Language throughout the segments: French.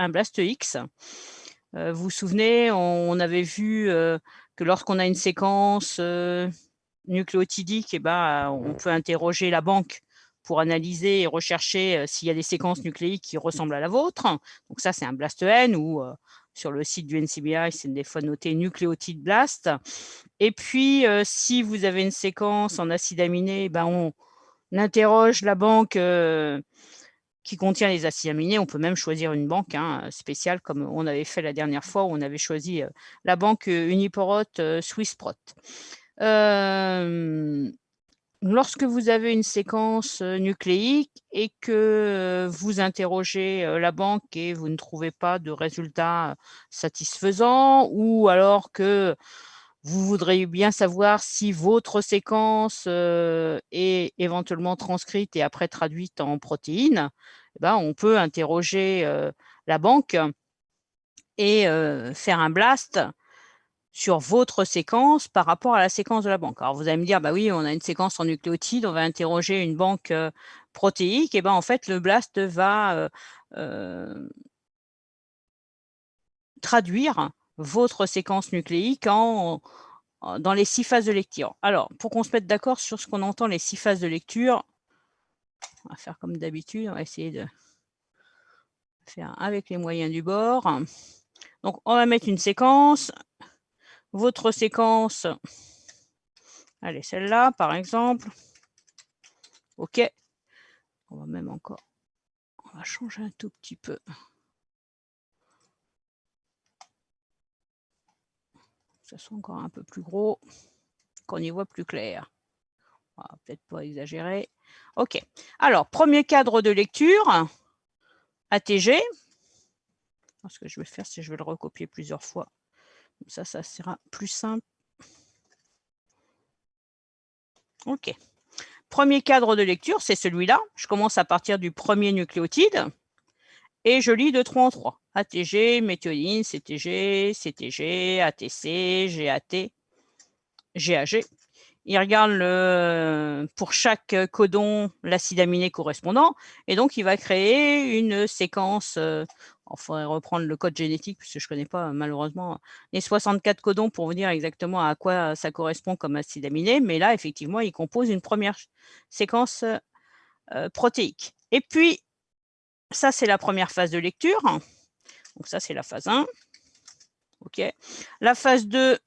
un BLAST X. Vous vous souvenez, on avait vu que lorsqu'on a une séquence nucléotidique, on peut interroger la banque pour analyser et rechercher s'il y a des séquences nucléiques qui ressemblent à la vôtre. Donc ça, c'est un BLAST N ou sur le site du NCBI, c'est des fois noté nucléotide BLAST. Et puis, si vous avez une séquence en acide aminé, on interroge la banque qui contient les acides aminés. On peut même choisir une banque spéciale, comme on avait fait la dernière fois, où on avait choisi la banque Uniprot Swissprot. Lorsque vous avez une séquence nucléique et que vous interrogez la banque et vous ne trouvez pas de résultat satisfaisant, ou alors que vous voudriez bien savoir si votre séquence est éventuellement transcrite et après traduite en protéines, on peut interroger la banque et faire un BLAST sur votre séquence par rapport à la séquence de la banque. Alors, vous allez me dire, oui, on a une séquence en nucléotides, on va interroger une banque protéique. Et en fait, le BLAST va traduire votre séquence nucléique dans les 6 phases de lecture. Alors, pour qu'on se mette d'accord sur ce qu'on entend les 6 phases de lecture, on va faire comme d'habitude, on va essayer de faire avec les moyens du bord. Donc, on va mettre une séquence. Votre séquence, allez, celle-là, par exemple. OK. On va même encore, on va changer un tout petit peu. Ça soit encore un peu plus gros, qu'on y voit plus clair. On va peut-être pas exagérer. OK. Alors, premier cadre de lecture, ATG. Ce que je vais faire, c'est que je vais le recopier plusieurs fois. Ça sera plus simple. OK. Premier cadre de lecture, c'est celui-là. Je commence à partir du premier nucléotide et je lis de 3 en 3. ATG, méthionine, CTG, CTG, ATC, GAT, GAG. Il regarde pour chaque codon l'acide aminé correspondant et donc il va créer une séquence. Il faudrait reprendre le code génétique puisque je ne connais pas malheureusement les 64 codons pour vous dire exactement à quoi ça correspond comme acide aminé, mais là effectivement il compose une première séquence protéique. Et puis ça c'est la première phase de lecture, donc ça c'est la phase 1. OK. La phase 2,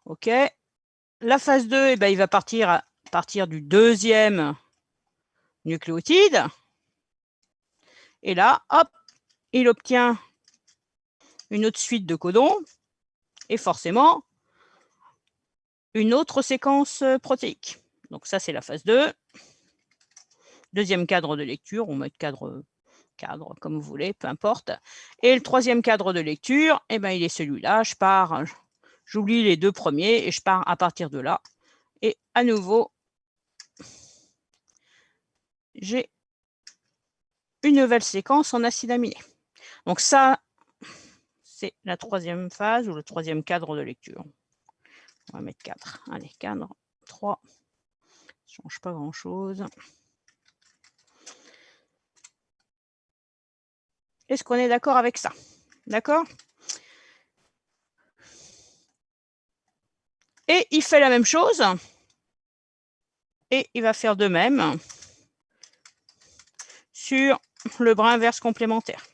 OK. La phase 2, il va partir à partir du deuxième nucléotide. Et là, hop, il obtient une autre suite de codons et forcément une autre séquence protéique. Donc ça, c'est la phase 2. Deuxième cadre de lecture, on met cadre comme vous voulez, peu importe. Et le troisième cadre de lecture, il est celui-là. J'oublie les 2 premiers et je pars à partir de là. Et à nouveau, j'ai une nouvelle séquence en acide aminé. Donc ça, c'est la troisième phase ou le troisième cadre de lecture. On va mettre 4. Allez, cadre 3. Ça ne change pas grand-chose. Est-ce qu'on est d'accord avec ça? D'accord? Et il fait la même chose. Et il va faire de même sur le brin inverse complémentaire.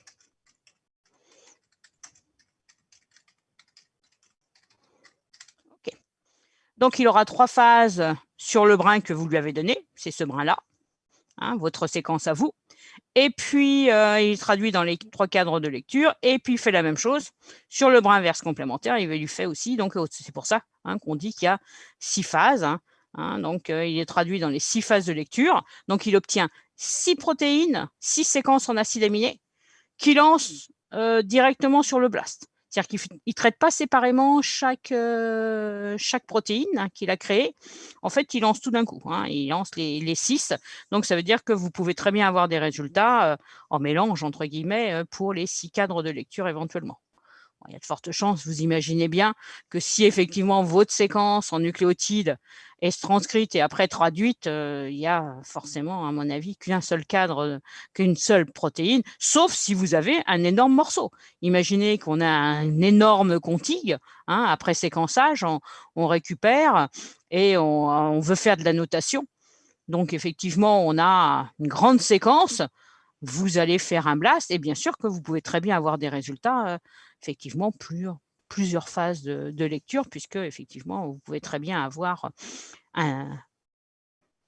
Okay. Donc, il aura 3 phases sur le brin que vous lui avez donné. C'est ce brin-là, votre séquence à vous. Et puis, il traduit dans les 3 cadres de lecture. Et puis, il fait la même chose sur le brin inverse complémentaire. Il lui fait aussi. Donc, c'est pour ça qu'on dit qu'il y a 6 phases. Donc, il est traduit dans les 6 phases de lecture. Donc, il obtient 6 protéines, 6 séquences en acide aminé qu'il lance directement sur le BLAST. C'est-à-dire qu'il ne traite pas séparément chaque protéine qu'il a créée. En fait, il lance tout d'un coup. Il lance les 6. Donc, ça veut dire que vous pouvez très bien avoir des résultats en mélange, entre guillemets, pour les 6 cadres de lecture éventuellement. il y a de fortes chances, vous imaginez bien, que si effectivement votre séquence en nucléotides est transcrite et après traduite, il y a forcément, à mon avis, qu'un seul cadre, qu'une seule protéine, sauf si vous avez un énorme morceau. Imaginez qu'on a un énorme contigue, hein, après séquençage, on récupère et on veut faire de la notation. Donc effectivement, on a une grande séquence, vous allez faire un blast et bien sûr que vous pouvez très bien avoir des résultats, effectivement, plusieurs phases de lecture puisque effectivement, vous pouvez très bien avoir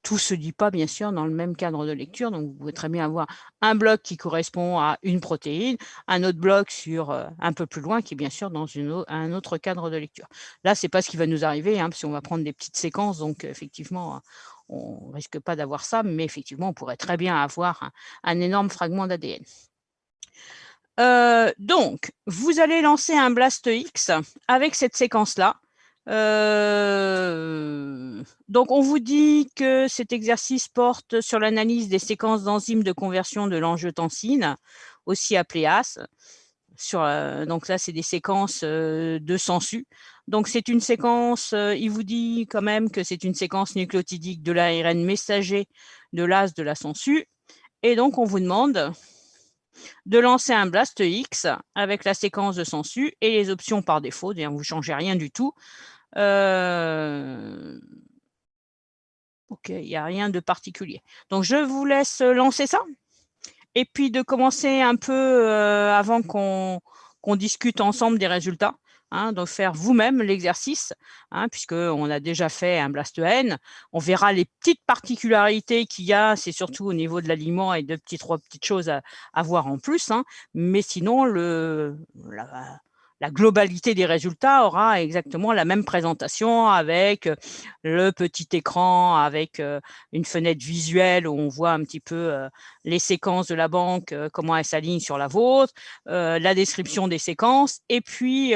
tout se dit pas bien sûr dans le même cadre de lecture, donc vous pouvez très bien avoir un bloc qui correspond à une protéine, un autre bloc sur, un peu plus loin qui est bien sûr dans un autre cadre de lecture. Là, c'est pas ce qui va nous arriver, hein, parce qu'on va prendre des petites séquences, donc effectivement, on risque pas d'avoir ça, mais effectivement, on pourrait très bien avoir un énorme fragment d'ADN. Donc, vous allez lancer un blast X avec cette séquence-là. Donc, on vous dit que cet exercice porte sur l'analyse des séquences d'enzymes de conversion de l'angiotensine, aussi appelée AS. Donc là, c'est des séquences de sensu. Donc, c'est une séquence, il vous dit quand même que c'est une séquence nucléotidique de l'ARN messager de l'AS de la sensu. Et donc, on vous demande de lancer un blast X avec la séquence de sensu et les options par défaut. D'ailleurs, vous ne changez rien du tout. Ok, il n'y a rien de particulier. Donc, je vous laisse lancer ça. Et puis, de commencer un peu avant qu'on discute ensemble des résultats. Hein, de faire vous-même l'exercice, hein, puisqu'on a déjà fait un blast N. On verra les petites particularités qu'il y a, c'est surtout au niveau de l'aliment et de trois petites choses à voir en plus. Hein, mais sinon, la globalité des résultats aura exactement la même présentation avec le petit écran, avec une fenêtre visuelle où on voit un petit peu les séquences de la banque, comment elles s'alignent sur la vôtre, la description des séquences, et puis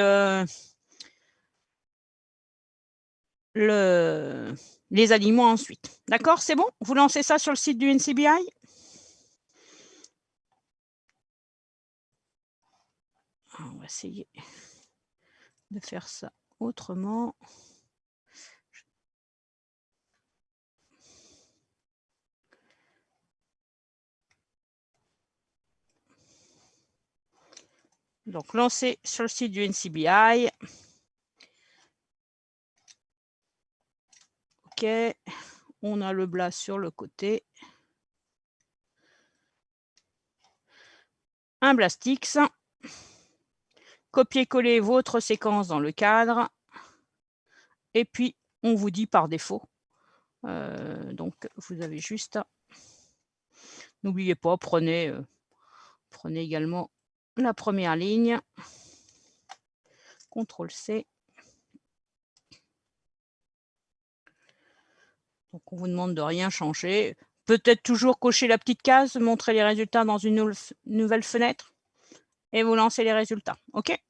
les aliments ensuite. D'accord, c'est bon? Vous lancez ça sur le site du NCBI? On va essayer de faire ça autrement. Donc, lancez sur le site du NCBI. OK. On a le blast sur le côté. Un Blastix. Copier-coller votre séquence dans le cadre. Et puis, on vous dit par défaut. Donc, vous avez juste à... N'oubliez pas, prenez également la première ligne. CTRL-C. Donc, on vous demande de rien changer. Peut-être toujours cocher la petite case, montrer les résultats dans une nouvelle fenêtre. Et vous lancez les résultats. OK?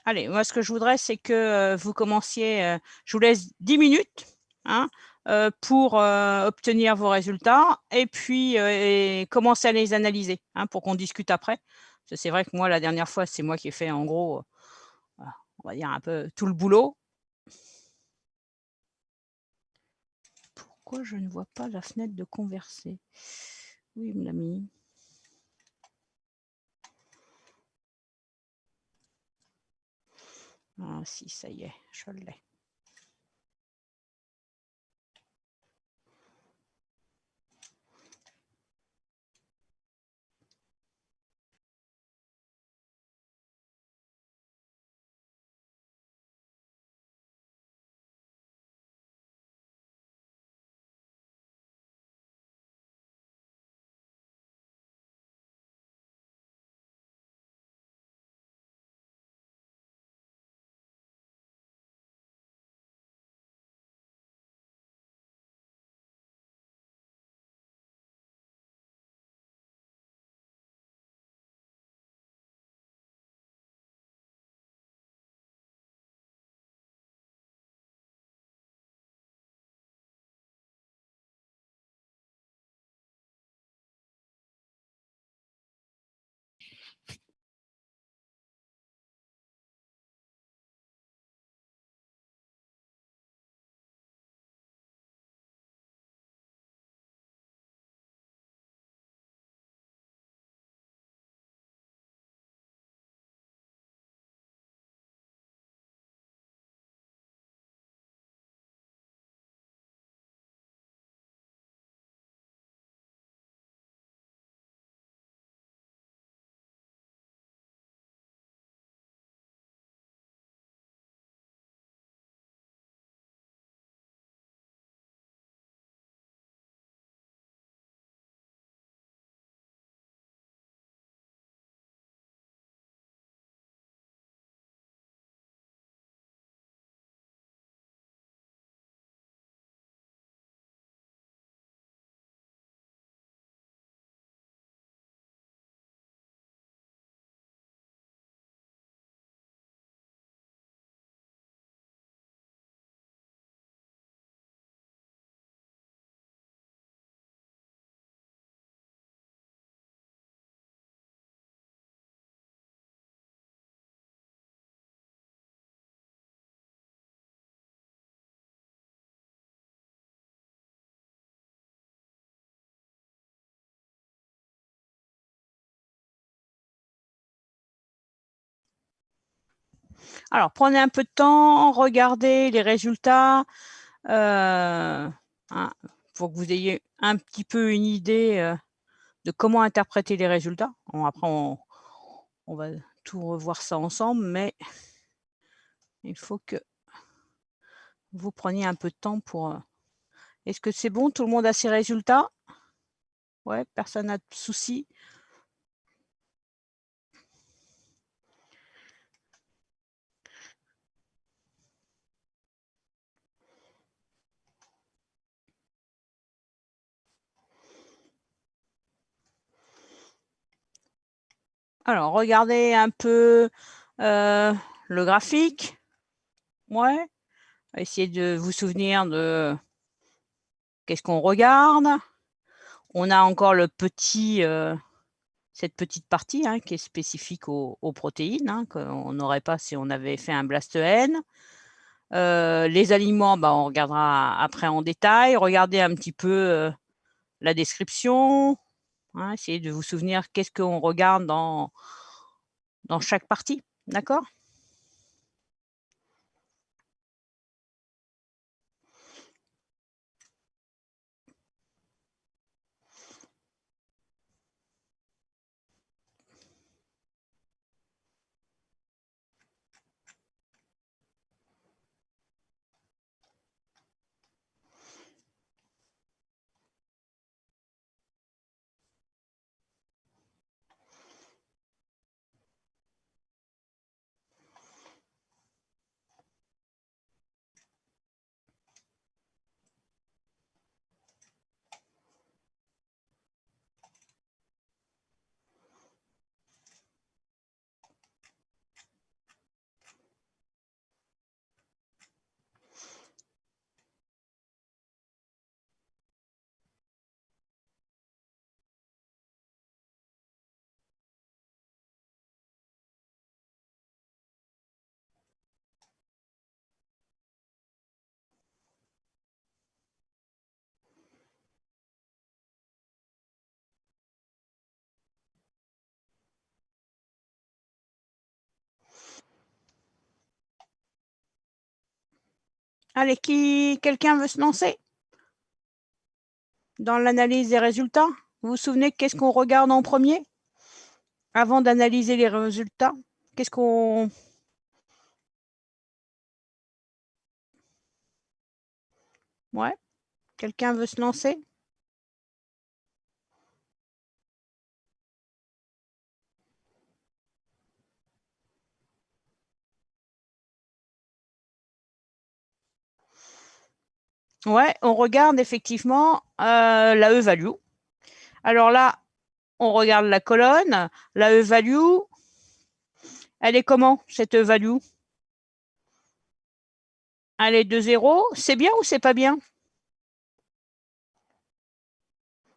Allez, moi, ce que je voudrais, c'est que vous commenciez... je vous laisse 10 minutes, hein, pour obtenir vos résultats et puis commencer à les analyser, hein, pour qu'on discute après. C'est vrai que moi, la dernière fois, c'est moi qui ai fait, en gros, on va dire un peu tout le boulot. Pourquoi je ne vois pas la fenêtre de converser? Oui, il me l'a mis. Ah si, ça y est, je l'ai. Alors, prenez un peu de temps, regardez les résultats. Pour que vous ayez un petit peu une idée de comment interpréter les résultats. Après, on va tout revoir ça ensemble, mais il faut que vous preniez un peu de temps pour... Est-ce que c'est bon? Tout le monde a ses résultats? Ouais, personne n'a de soucis? Alors, regardez un peu le graphique. Ouais. Essayez de vous souvenir de qu'est-ce qu'on regarde. On a encore cette petite partie qui est spécifique aux protéines, qu'on n'aurait pas si on avait fait un blast N. Les aliments, on regardera après en détail. Regardez un petit peu la description. Essayez de vous souvenir qu'est-ce qu'on regarde dans chaque partie. D'accord? Allez, quelqu'un veut se lancer dans l'analyse des résultats? Vous vous souvenez qu'est-ce qu'on regarde en premier avant d'analyser les résultats? Qu'est-ce qu'on... Ouais, quelqu'un veut se lancer? Ouais, on regarde effectivement la E-value. Alors là, on regarde la colonne. La E-value, elle est comment, cette E-value? Elle est de 0. C'est bien ou c'est pas bien?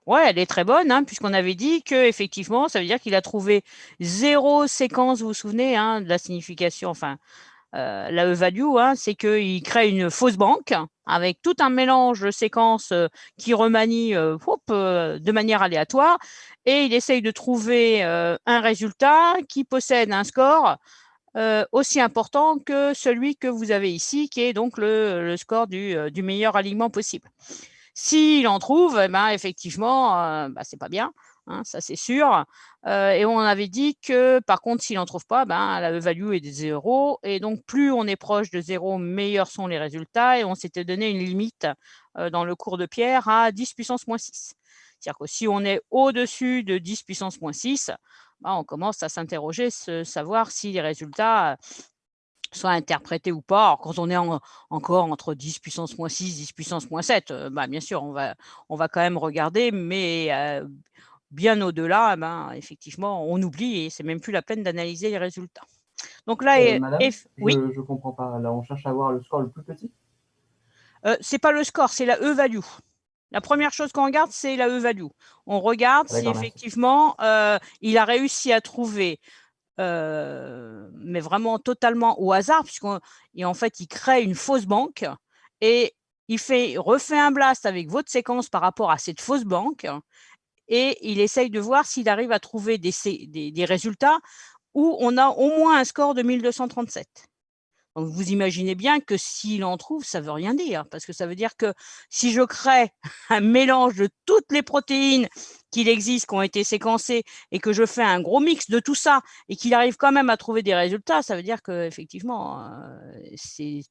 Ouais, elle est très bonne, puisqu'on avait dit que effectivement, ça veut dire qu'il a trouvé 0 séquence, vous vous souvenez, de la signification, enfin, la E-value, c'est qu'il crée une fausse banque avec tout un mélange de séquences qui remanie de manière aléatoire et il essaye de trouver un résultat qui possède un score aussi important que celui que vous avez ici, qui est donc le score du meilleur alignement possible. S'il en trouve, effectivement, c'est pas bien, ça c'est sûr. Et on avait dit que, par contre, s'il n'en trouve pas, la value est de 0. Et donc, plus on est proche de 0, meilleurs sont les résultats. Et on s'était donné une limite dans le cours de Pierre à 10 puissance moins 6. C'est-à-dire que si on est au-dessus de 10 puissance moins 6, on commence à s'interroger, savoir si les résultats soit interprété ou pas. Alors, quand on est encore entre 10 puissance moins 6, 10 puissance moins 7, bien sûr, on va quand même regarder, mais bien au-delà, effectivement, on oublie et c'est même plus la peine d'analyser les résultats. Donc là, Madame, oui, je comprends pas. Là, on cherche à avoir le score le plus petit? c'est pas le score, c'est la E-value. La première chose qu'on regarde, c'est la E-value. On regarde si effectivement il a réussi à trouver mais vraiment totalement au hasard, en fait, il crée une fausse banque et refait un blast avec votre séquence par rapport à cette fausse banque et il essaye de voir s'il arrive à trouver des résultats où on a au moins un score de 1237. Donc, vous imaginez bien que s'il en trouve, ça ne veut rien dire, parce que ça veut dire que si je crée un mélange de toutes les protéines qu'il existe, qui ont été séquencées, et que je fais un gros mix de tout ça, et qu'il arrive quand même à trouver des résultats, ça veut dire qu'effectivement, c'est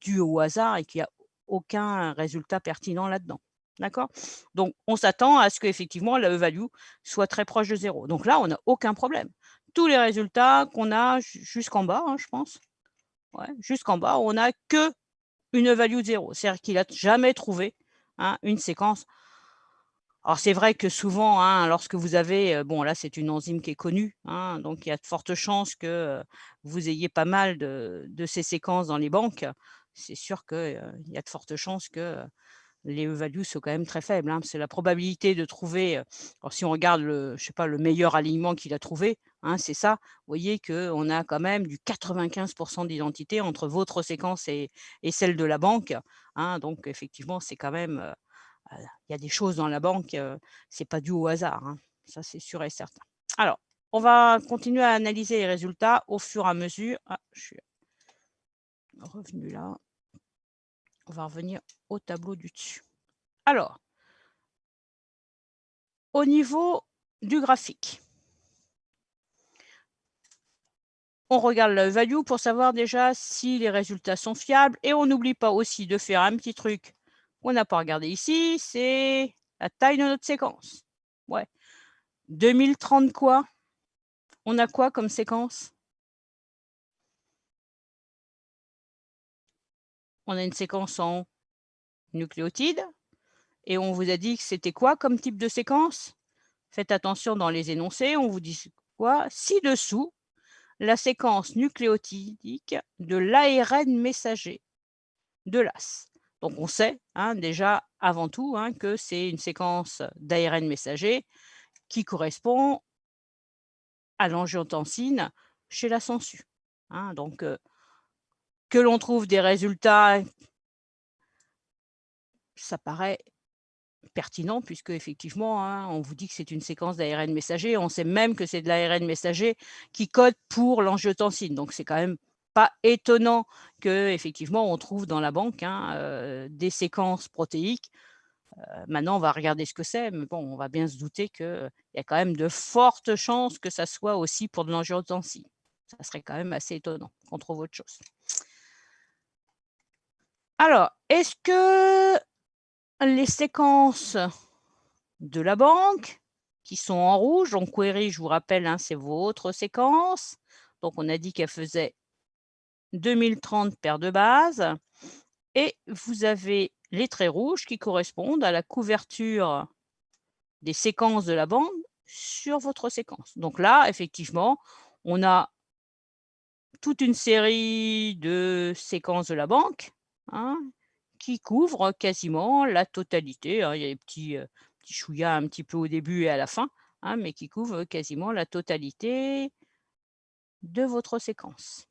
dû au hasard et qu'il n'y a aucun résultat pertinent là-dedans. D'accord? Donc, on s'attend à ce qu'effectivement, la E-value soit très proche de 0. Donc là, on n'a aucun problème. Tous les résultats qu'on a jusqu'en bas, je pense, jusqu'en bas, on n'a que une E-value de 0. C'est-à-dire qu'il n'a jamais trouvé une séquence. Alors, c'est vrai que souvent, lorsque vous avez, bon, là, c'est une enzyme qui est connue, donc il y a de fortes chances que vous ayez pas mal de ces séquences dans les banques. C'est sûr qu'il y a de fortes chances que les E-values sont quand même très faibles. C'est la probabilité de trouver, alors si on regarde je sais pas, le meilleur alignement qu'il a trouvé, c'est ça. Vous voyez qu'on a quand même du 95% d'identité entre votre séquence et celle de la banque. Donc, effectivement, c'est quand même. Il y a des choses dans la banque, c'est pas dû au hasard, ça c'est sûr et certain. Alors, on va continuer à analyser les résultats au fur et à mesure. Je suis revenue là. On va revenir au tableau du dessus. Alors, au niveau du graphique, on regarde la value pour savoir déjà si les résultats sont fiables, et on n'oublie pas aussi de faire un petit truc qu'on n'a pas regardé ici, c'est la taille de notre séquence. 2030 quoi? On a quoi comme séquence? On a une séquence en nucléotides, et on vous a dit que c'était quoi comme type de séquence? Faites attention dans les énoncés, on vous dit quoi? Ci-dessous, la séquence nucléotidique de l'ARN messager de l'AS. Donc, on sait déjà avant tout que c'est une séquence d'ARN messager qui correspond à l'angiotensine chez la sangsue. Donc, que l'on trouve des résultats, ça paraît pertinent, puisque effectivement, on vous dit que c'est une séquence d'ARN messager. On sait même que c'est de l'ARN messager qui code pour l'angiotensine. Donc, c'est quand même pas étonnant qu'effectivement, on trouve dans la banque des séquences protéiques. Maintenant, on va regarder ce que c'est, mais bon, on va bien se douter qu'il y a quand même de fortes chances que ça soit aussi pour de l'angiotensine. Ça serait quand même assez étonnant qu'on trouve autre chose. Alors, est-ce que les séquences de la banque qui sont en rouge, donc query, je vous rappelle, c'est votre séquence. Donc, on a dit qu'elle faisait 2030 paires de bases. Et vous avez les traits rouges qui correspondent à la couverture des séquences de la bande sur votre séquence. Donc là, effectivement, on a toute une série de séquences de la banque qui couvrent quasiment la totalité. Il y a des petits chouillas un petit peu au début et à la fin, mais qui couvrent quasiment la totalité de votre séquence.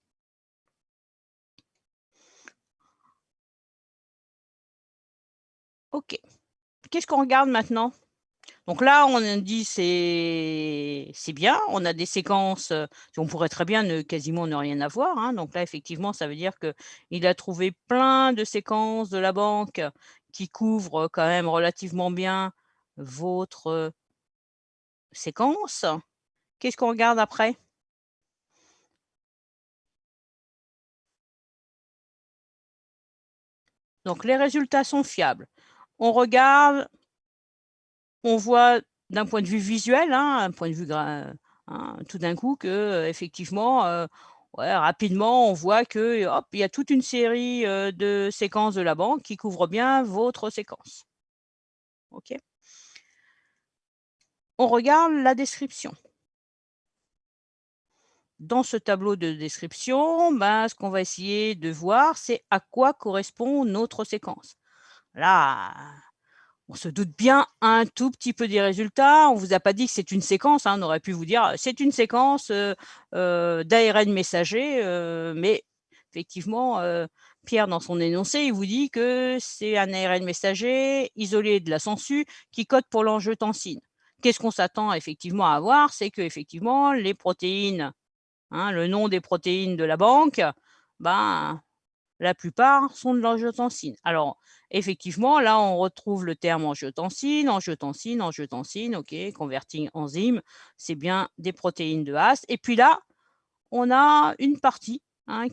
OK. Qu'est-ce qu'on regarde maintenant? Donc là, on dit c'est bien, on a des séquences, on pourrait très bien quasiment ne rien avoir. Donc là, effectivement, ça veut dire qu'il a trouvé plein de séquences de la banque qui couvrent quand même relativement bien votre séquence. Qu'est-ce qu'on regarde après? Donc les résultats sont fiables. On regarde, on voit d'un point de vue visuel, un point de vue tout d'un coup que effectivement, rapidement, on voit que hop, il y a toute une série de séquences de la banque qui couvrent bien votre séquence. OK. On regarde la description. Dans ce tableau de description, ce qu'on va essayer de voir, c'est à quoi correspond notre séquence. Là, on se doute bien un tout petit peu des résultats. On ne vous a pas dit que c'est une séquence. On aurait pu vous dire c'est une séquence d'ARN messager, mais effectivement, Pierre, dans son énoncé, il vous dit que c'est un ARN messager isolé de la sangsue qui code pour l'angiotensine. Qu'est-ce qu'on s'attend effectivement à avoir? C'est que effectivement les protéines, le nom des protéines de la banque, ben, la plupart sont de l'angiotensine. Alors, effectivement, là, on retrouve le terme angiotensine, angiotensine, angiotensine, OK, converting enzyme, c'est bien des protéines de Ast. Et puis là, on a une partie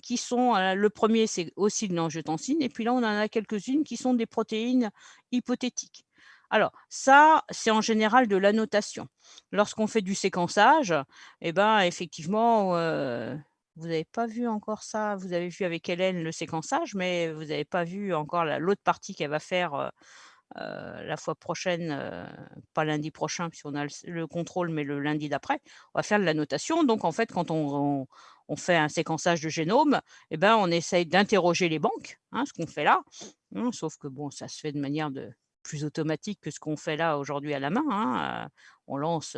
qui sont, le premier, c'est aussi de l'angiotensine, et puis là, on en a quelques-unes qui sont des protéines hypothétiques. Alors, ça, c'est en général de l'annotation. Lorsqu'on fait du séquençage, eh ben, effectivement, vous n'avez pas vu encore ça. Vous avez vu avec Hélène le séquençage, mais vous n'avez pas vu encore l'autre partie qu'elle va faire la fois prochaine, pas lundi prochain, puisqu'on a le contrôle, mais le lundi d'après. On va faire de l'annotation. Donc, en fait, quand on fait un séquençage de génome, eh ben, on essaye d'interroger les banques, ce qu'on fait là. Sauf que bon, ça se fait de manière plus automatique que ce qu'on fait là aujourd'hui à la main. On lance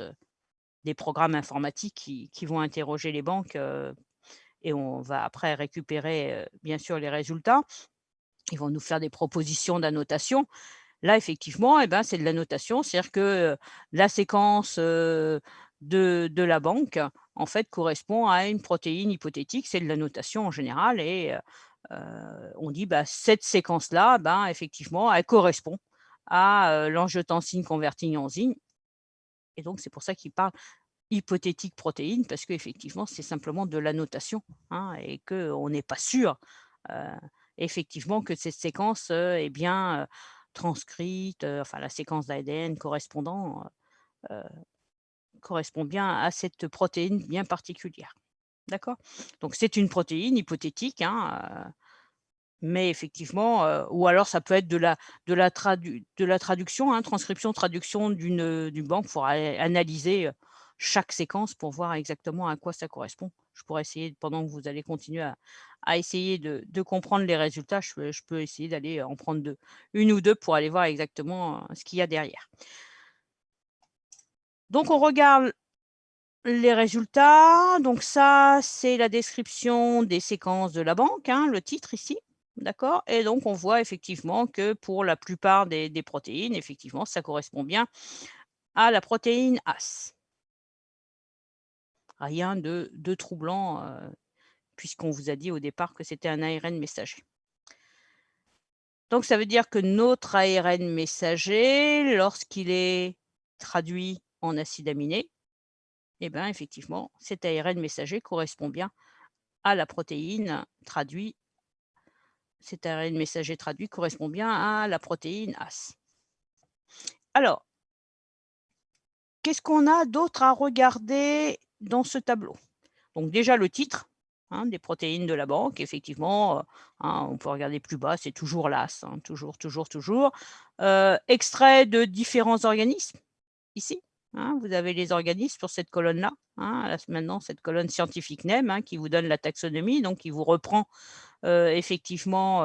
des programmes informatiques qui vont interroger les banques et on va après récupérer bien sûr les résultats. Ils vont nous faire des propositions d'annotation. Là, effectivement, eh ben, c'est de l'annotation, c'est-à-dire que la séquence de la banque, en fait, correspond à une protéine hypothétique. C'est de l'annotation en général et on dit bah, cette séquence-là, ben, effectivement, elle correspond à l'angiotensine converting enzyme. Et donc, c'est pour ça qu'il parle hypothétique protéine, parce qu'effectivement, c'est simplement de l'annotation et qu'on n'est pas sûr effectivement que cette séquence est bien transcrite, enfin la séquence d'ADN correspond bien à cette protéine bien particulière. D'accord? Donc c'est une protéine hypothétique, mais effectivement, ou alors ça peut être de la traduction, transcription, traduction d'une banque. Il faudra analyser chaque séquence pour voir exactement à quoi ça correspond. Je pourrais essayer, pendant que vous allez continuer à essayer de comprendre les résultats, je peux essayer d'aller en prendre une ou deux pour aller voir exactement ce qu'il y a derrière. Donc on regarde les résultats. Donc ça, c'est la description des séquences de la banque, le titre ici. D'accord? Et donc, on voit effectivement que pour la plupart des protéines, effectivement, ça correspond bien à la protéine As. Rien de troublant, puisqu'on vous a dit au départ que c'était un ARN messager. Donc, ça veut dire que notre ARN messager, lorsqu'il est traduit en acide aminé, eh bien, effectivement, cet ARN messager correspond bien à la protéine traduite. Cet ARN messager traduit correspond bien à la protéine As. Alors, qu'est-ce qu'on a d'autre à regarder dans ce tableau? Donc déjà le titre des protéines de la banque, effectivement, on peut regarder plus bas, c'est toujours l'AS, toujours, toujours, toujours. Extrait de différents organismes, ici. Vous avez les organismes sur cette colonne-là. Maintenant, cette colonne scientifique name qui vous donne la taxonomie, donc qui vous reprend effectivement.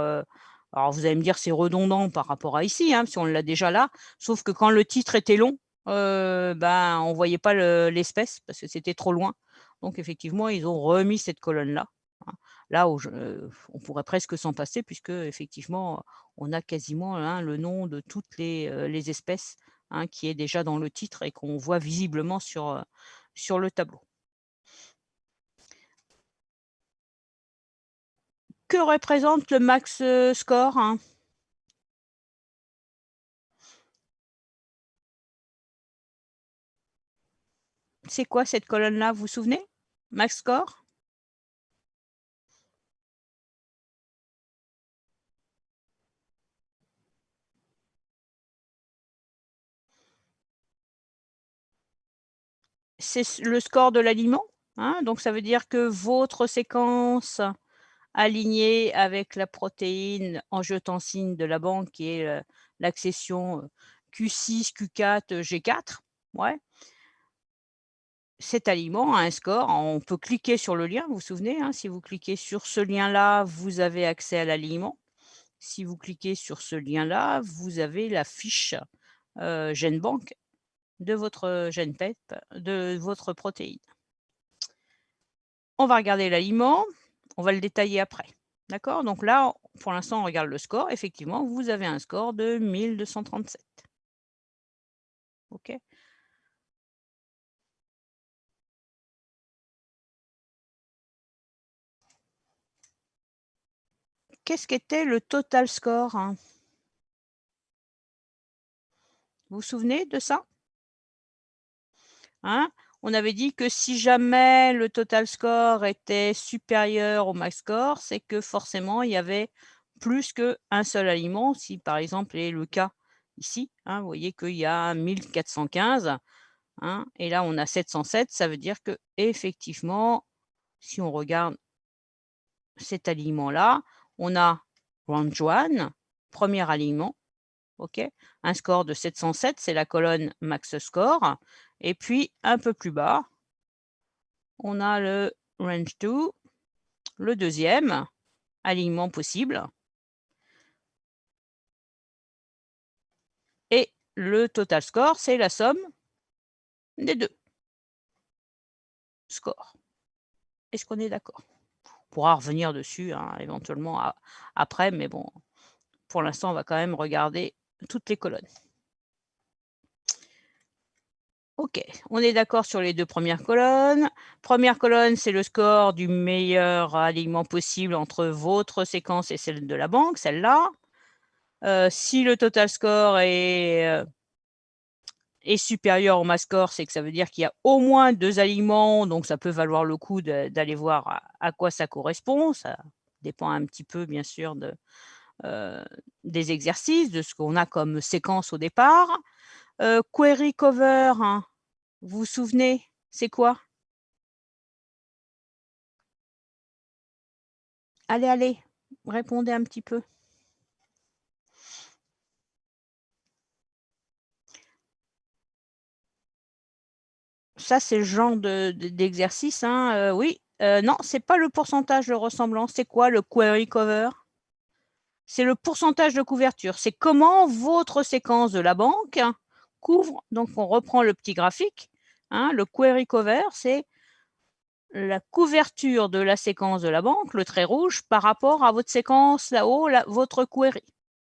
Alors vous allez me dire c'est redondant par rapport à ici, si on l'a déjà là, sauf que quand le titre était long, on ne voyait pas l'espèce parce que c'était trop loin. Donc effectivement, ils ont remis cette colonne-là. Là, on pourrait presque s'en passer puisque effectivement, on a quasiment le nom de toutes les espèces qui est déjà dans le titre et qu'on voit visiblement sur le tableau. Que représente le max score C'est quoi cette colonne-là, vous vous souvenez? Max score? C'est le score de l'aliment. Donc ça veut dire que votre séquence alignée avec la protéine angiotensine de la banque, qui est l'accession Q6, Q4, G4, ouais. Cet aliment a un score. On peut cliquer sur le lien, vous vous souvenez, si vous cliquez sur ce lien-là, vous avez accès à l'aliment. Si vous cliquez sur ce lien-là, vous avez la fiche GenBank de votre GenPEP, de votre protéine. On va regarder l'aliment, on va le détailler après. D'accord? Donc là, pour l'instant, on regarde le score. Effectivement, vous avez un score de 1237. OK? qu'est-ce qu'était le total score, hein? Vous vous souvenez de ça? Hein? On avait dit que si jamais le total score était supérieur au max score, c'est que forcément il y avait plus qu'un seul aliment. Si par exemple est le cas ici, hein, vous voyez qu'il y a 1415, hein, et là on a 707, ça veut dire que effectivement, si on regarde cet aliment-là, on a range 1, premier aliment, OK, un score de 707, c'est la colonne max score, et puis un peu plus bas, on a le range 2, le deuxième aliment possible, et le total score, c'est la somme des deux scores. Est-ce qu'on est d'accord? On pourra revenir dessus, hein, éventuellement après, mais bon, pour l'instant, on va quand même regarder toutes les colonnes. OK, on est d'accord sur les 2 premières colonnes. Première colonne, c'est le score du meilleur aliment possible entre votre séquence et celle de la banque, celle-là. Si le total score est supérieur au max score, c'est que ça veut dire qu'il y a au moins 2 aliments, donc ça peut valoir le coup d'aller voir à quoi ça correspond. Ça dépend un petit peu, bien sûr, des exercices, de ce qu'on a comme séquence au départ. Query cover, hein, vous vous souvenez, c'est quoi? Allez, allez, répondez un petit peu. Ça, c'est le genre d'exercice, hein, oui. Non, c'est pas le pourcentage de ressemblance. C'est quoi le query cover? C'est le pourcentage de couverture. C'est comment votre séquence de la banque couvre. Donc, on reprend le petit graphique, hein, le query cover, c'est la couverture de la séquence de la banque, le trait rouge, par rapport à votre séquence là-haut, votre query.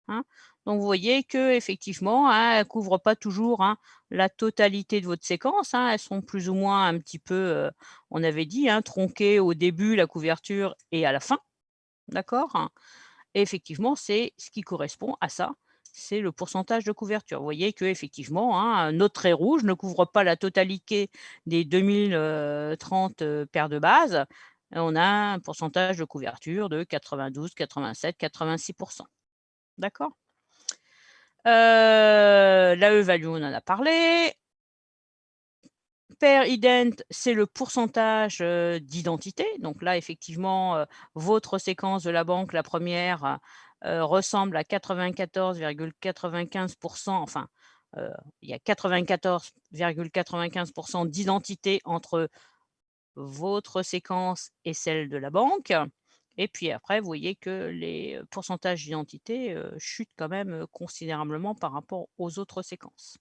Hein. Donc, vous voyez qu'effectivement, hein, elles ne couvrent pas toujours, hein, la totalité de votre séquence. Hein. Elles sont plus ou moins un petit peu, on avait dit, hein, tronquées au début, la couverture, et à la fin. D'accord? Et effectivement, c'est ce qui correspond à ça. C'est le pourcentage de couverture. Vous voyez qu'effectivement, hein, notre trait rouge ne couvre pas la totalité des 2030 paires de bases. On a un pourcentage de couverture de 92, 87, 86%. D'accord? La E-value, on en a parlé. Pair ident, c'est le pourcentage, d'identité. Donc là, effectivement, votre séquence de la banque, la première, ressemble à 94,95%, enfin, il y a 94,95% d'identité entre votre séquence et celle de la banque. Et puis après, vous voyez que les pourcentages d'identité, chutent quand même, considérablement par rapport aux autres séquences.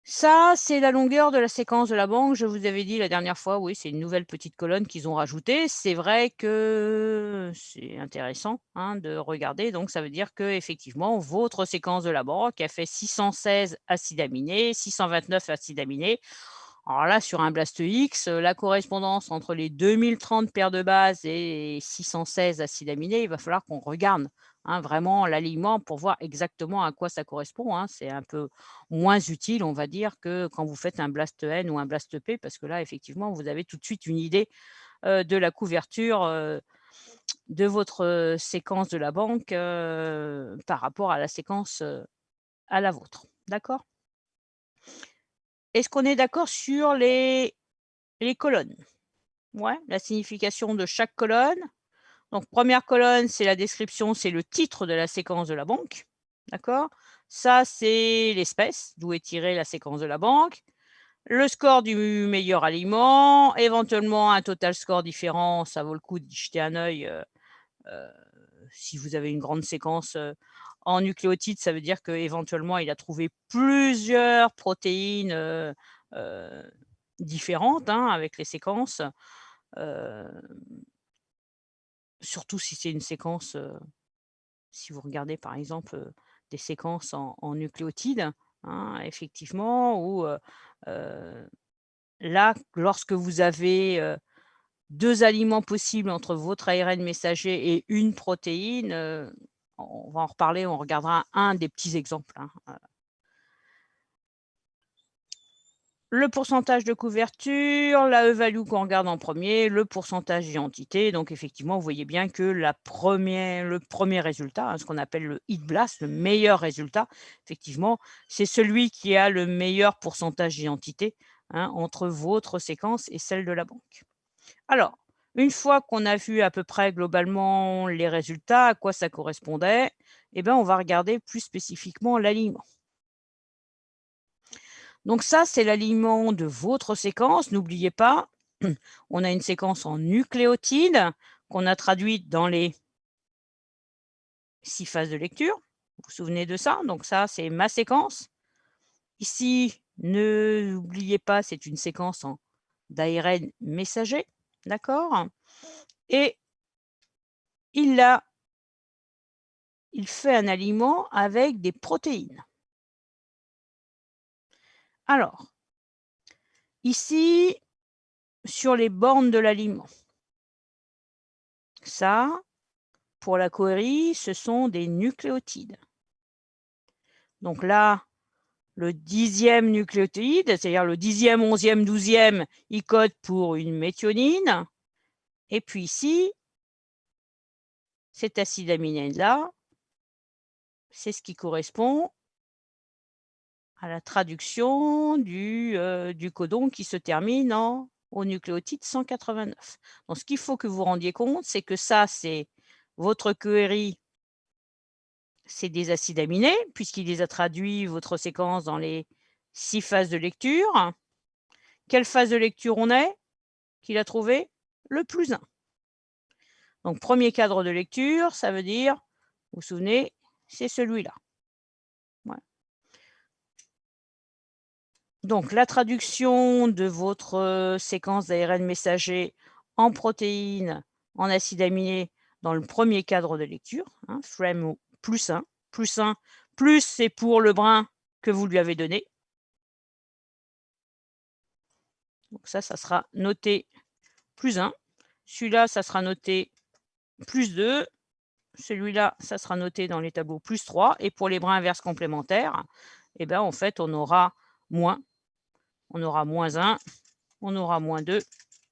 Ça, c'est la longueur de la séquence de la banque. Je vous avais dit la dernière fois, oui, c'est une nouvelle petite colonne qu'ils ont rajoutée. C'est vrai que c'est intéressant, hein, de regarder. Donc, ça veut dire qu'effectivement, votre séquence de la banque a fait 616 acides aminés, 629 acides aminés. Alors là, sur un Blast X, la correspondance entre les 2030 paires de bases et 616 acides aminés, il va falloir qu'on regarde, hein, vraiment l'alignement pour voir exactement à quoi ça correspond, hein. C'est un peu moins utile, on va dire, que quand vous faites un Blast N ou un Blast P, parce que là, effectivement, vous avez tout de suite une idée, de la couverture, de votre, séquence de la banque, par rapport à la séquence, à la vôtre. D'accord? Est-ce qu'on est d'accord sur les colonnes? Ouais, la signification de chaque colonne. Donc, première colonne, c'est la description, c'est le titre de la séquence de la banque. D'accord? Ça, c'est l'espèce, d'où est tirée la séquence de la banque. Le score du meilleur aliment, éventuellement un total score différent, ça vaut le coup d'y jeter un œil, si vous avez une grande séquence, en nucléotides, ça veut dire qu'éventuellement, il a trouvé plusieurs protéines, heu, différentes, hein, avec les séquences. Heu, Surtout si c'est une séquence, si vous regardez par exemple, des séquences en nucléotides, hein, effectivement, où, heu, là, lorsque vous avez, 2 aliments possibles entre votre ARN messager et une protéine, on va en reparler, on regardera un des petits exemples, hein. Le pourcentage de couverture, la E-value qu'on regarde en premier, le pourcentage d'identité. Donc effectivement, vous voyez bien que le premier résultat, hein, ce qu'on appelle le hit blast, le meilleur résultat, effectivement, c'est celui qui a le meilleur pourcentage d'identité, hein, entre votre séquence et celle de la banque. Alors, une fois qu'on a vu à peu près globalement les résultats, à quoi ça correspondait, eh ben, on va regarder plus spécifiquement l'alignement. Donc ça, c'est l'alignement de votre séquence. N'oubliez pas, on a une séquence en nucléotides qu'on a traduite dans les 6 phases de lecture. Vous vous souvenez de ça? Donc ça, c'est ma séquence. Ici, n'oubliez pas, c'est une séquence d'ARN messager. D'accord? Et il fait un aliment avec des protéines. Alors, ici, sur les bornes de l'aliment, ça, pour la query, ce sont des nucléotides. Donc là, le 10e nucléotide, c'est-à-dire le 10e, 11e, 12e, il code pour une méthionine. Et puis ici, cet acide aminé-là, c'est ce qui correspond à la traduction du codon qui se termine au nucléotide 189. Donc, ce qu'il faut que vous rendiez compte, c'est que ça, c'est votre query, c'est des acides aminés, puisqu'il les a traduits, votre séquence, dans les 6 phases de lecture. Quelle phase de lecture on est qu'il a trouvé? Le plus 1. Donc, premier cadre de lecture, ça veut dire, vous vous souvenez, c'est celui-là. Ouais. Donc, la traduction de votre séquence d'ARN messager en protéines, en acides aminés, dans le premier cadre de lecture, hein, frame plus 1. Plus 1, plus c'est pour le brin que vous lui avez donné. Donc ça sera noté plus 1. Celui-là, ça sera noté plus 2. Celui-là, ça sera noté dans les tableaux plus 3. Et pour les brins inverses complémentaires, eh ben, en fait, on aura moins. On aura moins 1, on aura moins 2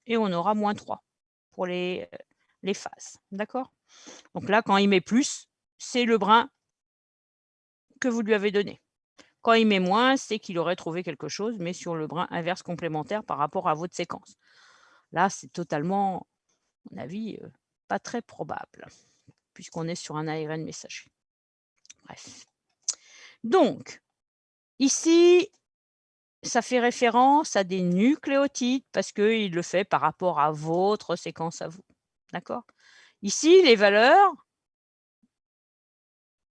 et on aura moins 3 pour les phases. D'accord? Donc là, quand il met plus, c'est le brin que vous lui avez donné. Quand il met moins, c'est qu'il aurait trouvé quelque chose, mais sur le brin inverse complémentaire par rapport à votre séquence. Là, c'est totalement, à mon avis, pas très probable, puisqu'on est sur un ARN messager. Bref. Donc, ici, ça fait référence à des nucléotides parce qu'il le fait par rapport à votre séquence à vous. D'accord? Ici, les valeurs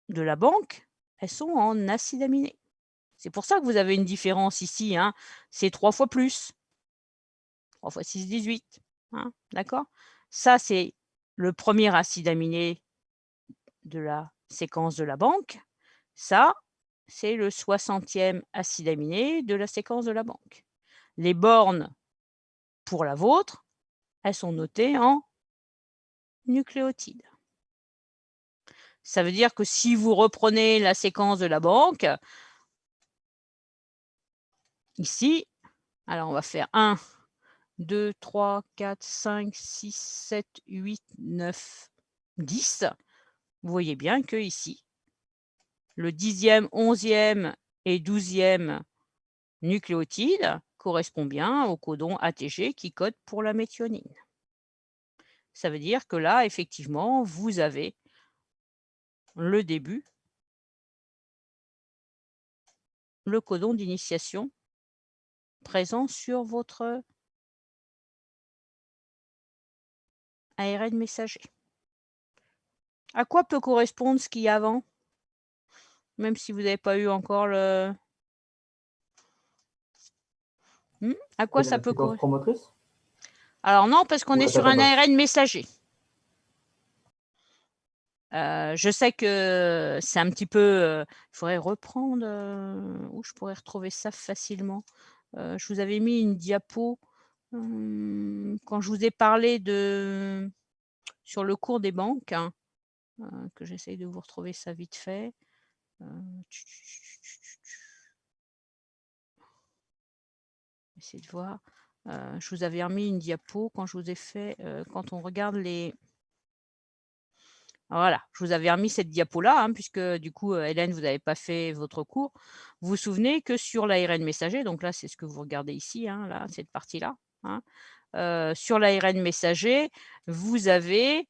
de la banque, elles sont en acides aminés. C'est pour ça que vous avez une différence ici, hein. C'est 3 fois plus. 3 fois 6, 18. Hein, d'accord? Ça, c'est le premier acide aminé de la séquence de la banque. Ça, c'est le 60e acide aminé de la séquence de la banque. Les bornes pour la vôtre, elles sont notées en nucléotides. Ça veut dire que si vous reprenez la séquence de la banque, ici, alors on va faire 1, 2, 3, 4, 5, 6, 7, 8, 9, 10. Vous voyez bien que ici, le 10e, 11e et 12e nucléotide correspond bien au codon ATG qui code pour la méthionine. Ça veut dire que là, effectivement, vous avez le début, le codon d'initiation présent sur votre ARN messager. À quoi peut correspondre ce qu'il y a avant? Même si vous n'avez pas eu encore le... À quoi ça peut correspondre? Promotrice? Alors non, parce qu'on est sur un ARN messager. Je sais que c'est un petit peu... Il faudrait reprendre... où je pourrais retrouver ça facilement. Je vous avais mis une diapo quand je vous ai parlé sur le cours des banques, hein, que j'essaye de vous retrouver ça vite fait. Essayez de voir. Je vous avais remis une diapo quand je vous ai fait, quand on regarde les... Voilà, je vous avais remis cette diapo-là, hein, puisque du coup, Hélène, vous n'avez pas fait votre cours. Vous vous souvenez que sur l'ARN messager, donc là, c'est ce que vous regardez ici, hein, là, cette partie-là, hein, sur l'ARN messager, vous avez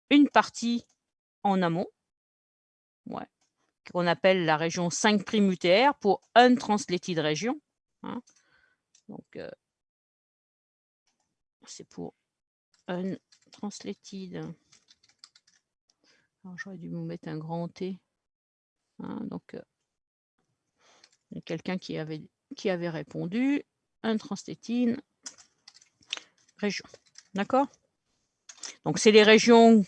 une partie en amont, ouais, qu'on appelle la région 5' UTR pour untranslated region. Hein. Donc, c'est pour untranslated. Alors, j'aurais dû vous mettre un grand T. Hein, donc, il y a quelqu'un qui avait répondu. Untranslated région. D'accord? Donc, c'est les régions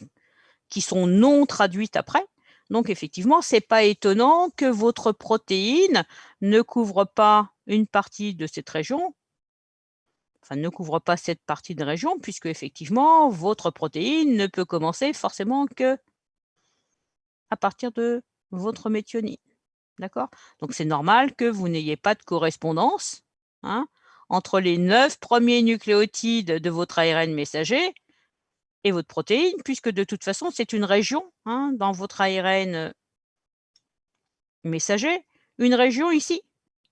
qui sont non traduites après. Donc, effectivement, ce n'est pas étonnant que votre protéine ne couvre pas une partie de cette région, enfin, ne couvre pas cette partie de région, puisque, effectivement, votre protéine ne peut commencer forcément que à partir de votre méthionine. D'accord? Donc, c'est normal que vous n'ayez pas de correspondance, hein, entre les 9 premiers nucléotides de votre ARN messager et votre protéine, puisque de toute façon, c'est une région, hein, dans votre ARN messager, une région ici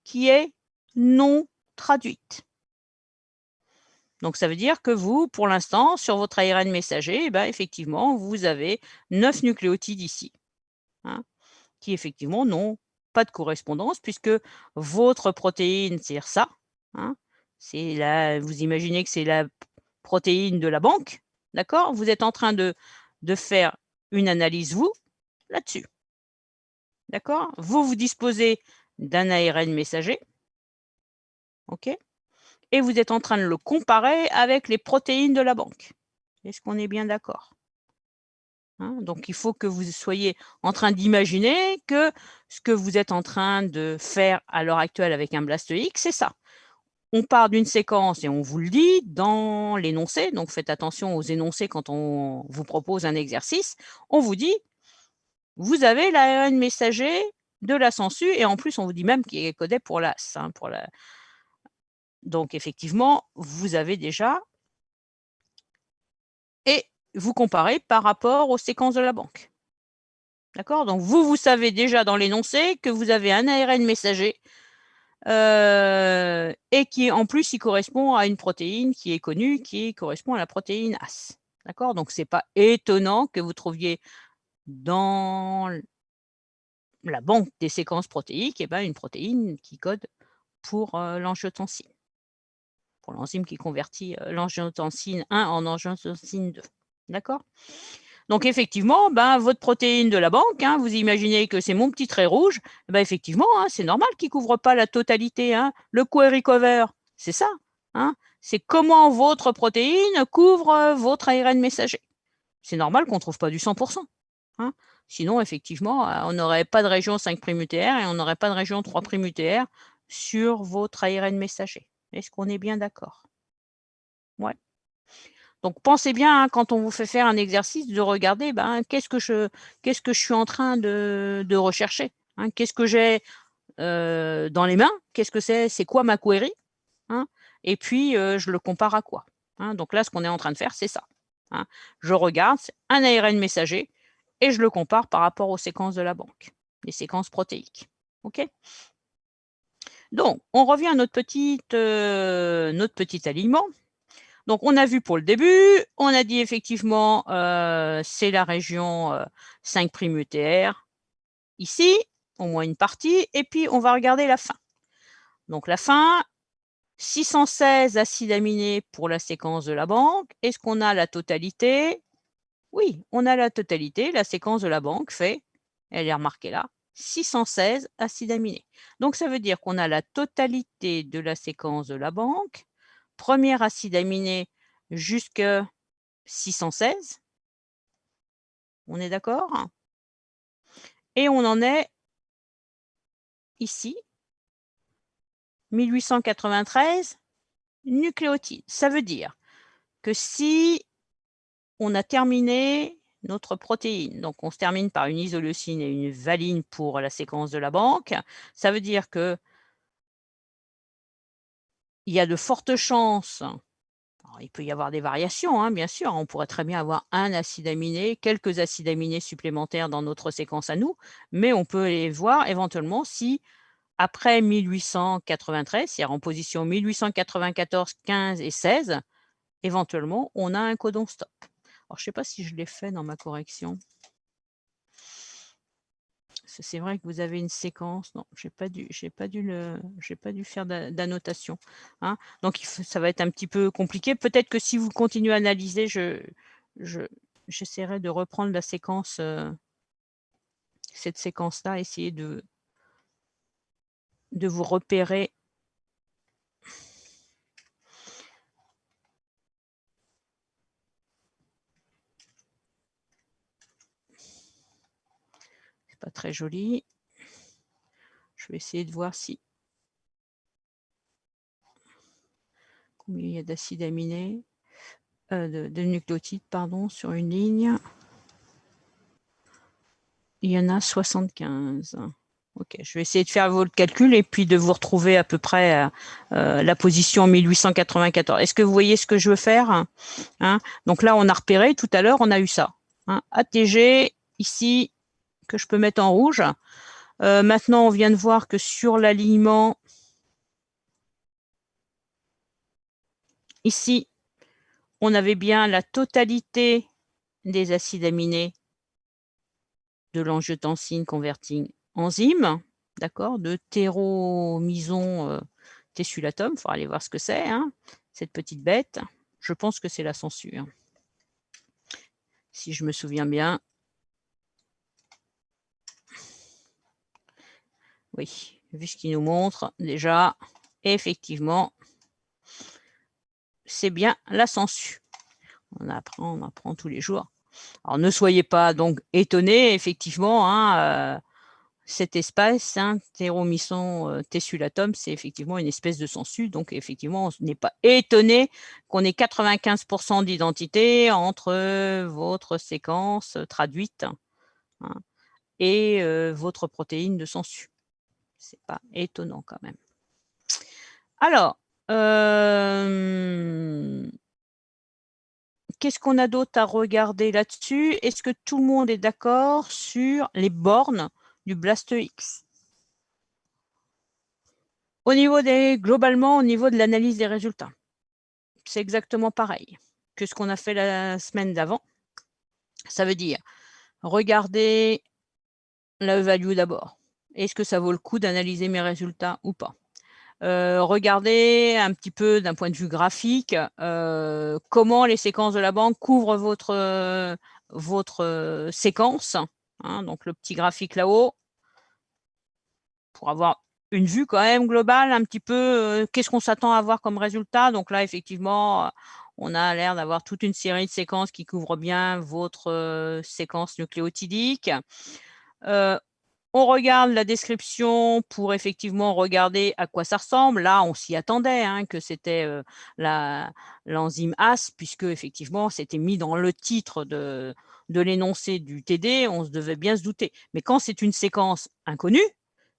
qui est non traduite. Donc, ça veut dire que vous, pour l'instant, sur votre ARN messager, eh ben, effectivement, vous avez 9 nucléotides ici, hein, qui, effectivement, n'ont pas de correspondance, puisque votre protéine, c'est-à-dire ça, hein, vous imaginez que c'est la protéine de la banque, d'accord? Vous êtes en train de faire une analyse, vous, là-dessus. D'accord? Vous disposez d'un ARN messager, ok? Et vous êtes en train de le comparer avec les protéines de la banque. Est-ce qu'on est bien d'accord? Hein? Donc, il faut que vous soyez en train d'imaginer que ce que vous êtes en train de faire à l'heure actuelle avec un Blast X, c'est ça. On part d'une séquence et on vous le dit dans l'énoncé, donc faites attention aux énoncés quand on vous propose un exercice. On vous dit, vous avez l'ARN messager de la sangsue, et en plus, on vous dit même qu'il est codé pour l'AS. Hein, Donc, effectivement, vous avez déjà, et vous comparez par rapport aux séquences de la banque. D'accord? Donc, vous savez déjà dans l'énoncé que vous avez un ARN messager et qui, en plus, il correspond à une protéine qui est connue, qui correspond à la protéine AS. D'accord? Donc, ce n'est pas étonnant que vous trouviez dans la banque des séquences protéiques une protéine qui code pour l'angiotensine, pour l'enzyme qui convertit l'angiotensine 1 en angiotensine 2. D'accord? Donc, effectivement, votre protéine de la banque, hein, vous imaginez que c'est mon petit trait rouge, effectivement, hein, c'est normal qu'il ne couvre pas la totalité. Hein. Le query cover, c'est ça. Hein. C'est comment votre protéine couvre votre ARN messager. C'est normal qu'on ne trouve pas du 100%. Hein. Sinon, effectivement, on n'aurait pas de région 5' UTR et on n'aurait pas de région 3' UTR sur votre ARN messager. Est-ce qu'on est bien d'accord? Ouais. Donc, pensez bien, hein, quand on vous fait faire un exercice, de regarder qu'est-ce que je suis en train de rechercher. Hein, qu'est-ce que j'ai dans les mains? Qu'est-ce que c'est quoi ma query? Hein, et puis, je le compare à quoi? Hein, donc là, ce qu'on est en train de faire, c'est ça. Hein. Je regarde un ARN messager et je le compare par rapport aux séquences de la banque, les séquences protéiques. OK? Donc, on revient à notre petit alignement. Donc, on a vu pour le début, on a dit effectivement, c'est la région 5' UTR ici, au moins une partie, et puis on va regarder la fin. Donc, la fin, 616 acides aminés pour la séquence de la banque. Est-ce qu'on a la totalité? Oui, on a la totalité. La séquence de la banque fait, elle est remarquée là, 616 acides aminés. Donc, ça veut dire qu'on a la totalité de la séquence de la banque. Premier acide aminé jusqu'à 616. On est d'accord? Et on en est ici, 1893 nucléotides. Ça veut dire que si on a terminé notre protéine, donc on se termine par une isoleucine et une valine pour la séquence de la banque, ça veut dire que il y a de fortes chances, alors il peut y avoir des variations, hein, bien sûr, on pourrait très bien avoir un acide aminé, quelques acides aminés supplémentaires dans notre séquence à nous, mais on peut les voir éventuellement si après 1893, c'est-à-dire en position 1894, 15 et 16, éventuellement, on a un codon stop. Alors, je ne sais pas si je l'ai fait dans ma correction. C'est vrai que vous avez une séquence. Non, j'ai pas dû faire d'annotation. Hein. Donc, ça va être un petit peu compliqué. Peut-être que si vous continuez à analyser, j'essaierai de reprendre la séquence, cette séquence-là, essayer de vous repérer. C'est pas très joli. Je vais essayer de voir si combien il y a d'acides aminés, de nucléotides, pardon, sur une ligne. Il y en a 75. Ok, je vais essayer de faire votre calcul et puis de vous retrouver à peu près la position 1894. Est-ce que vous voyez ce que je veux faire, hein? Donc là, on a repéré, tout à l'heure, on a eu ça. Hein, ATG, ici, que je peux mettre en rouge. Maintenant, on vient de voir que sur l'alignement, ici, on avait bien la totalité des acides aminés de l'angiotensine converting enzyme, d'accord, de théromyson tessulatum. Il faudra aller voir ce que c'est, hein, cette petite bête. Je pense que c'est la censure. Si je me souviens bien. Oui, vu ce qu'il nous montre, déjà, effectivement, c'est bien la censure. On apprend tous les jours. Alors, ne soyez pas donc étonnés, effectivement, hein, cet espace, hein, théromyson tessulatum, c'est effectivement une espèce de sangsue. Donc, effectivement, on n'est pas étonné qu'on ait 95% d'identité entre votre séquence traduite, hein, et votre protéine de sangsue. C'est pas étonnant quand même. Alors, qu'est-ce qu'on a d'autre à regarder là-dessus? Est-ce que tout le monde est d'accord sur les bornes du BLAST-X? Globalement, au niveau de l'analyse des résultats, c'est exactement pareil que ce qu'on a fait la semaine d'avant. Ça veut dire, regardez la value d'abord. Est-ce que ça vaut le coup d'analyser mes résultats ou pas? Regardez un petit peu d'un point de vue graphique comment les séquences de la banque couvrent votre séquence. Hein, donc, le petit graphique là-haut, pour avoir une vue quand même globale, un petit peu, qu'est-ce qu'on s'attend à avoir comme résultat. Donc là, effectivement, on a l'air d'avoir toute une série de séquences qui couvrent bien votre séquence nucléotidique. On regarde la description pour effectivement regarder à quoi ça ressemble. Là, on s'y attendait, hein, que c'était l'enzyme AS, puisque effectivement, c'était mis dans le titre de l'énoncé du TD, on devait bien se douter. Mais quand c'est une séquence inconnue,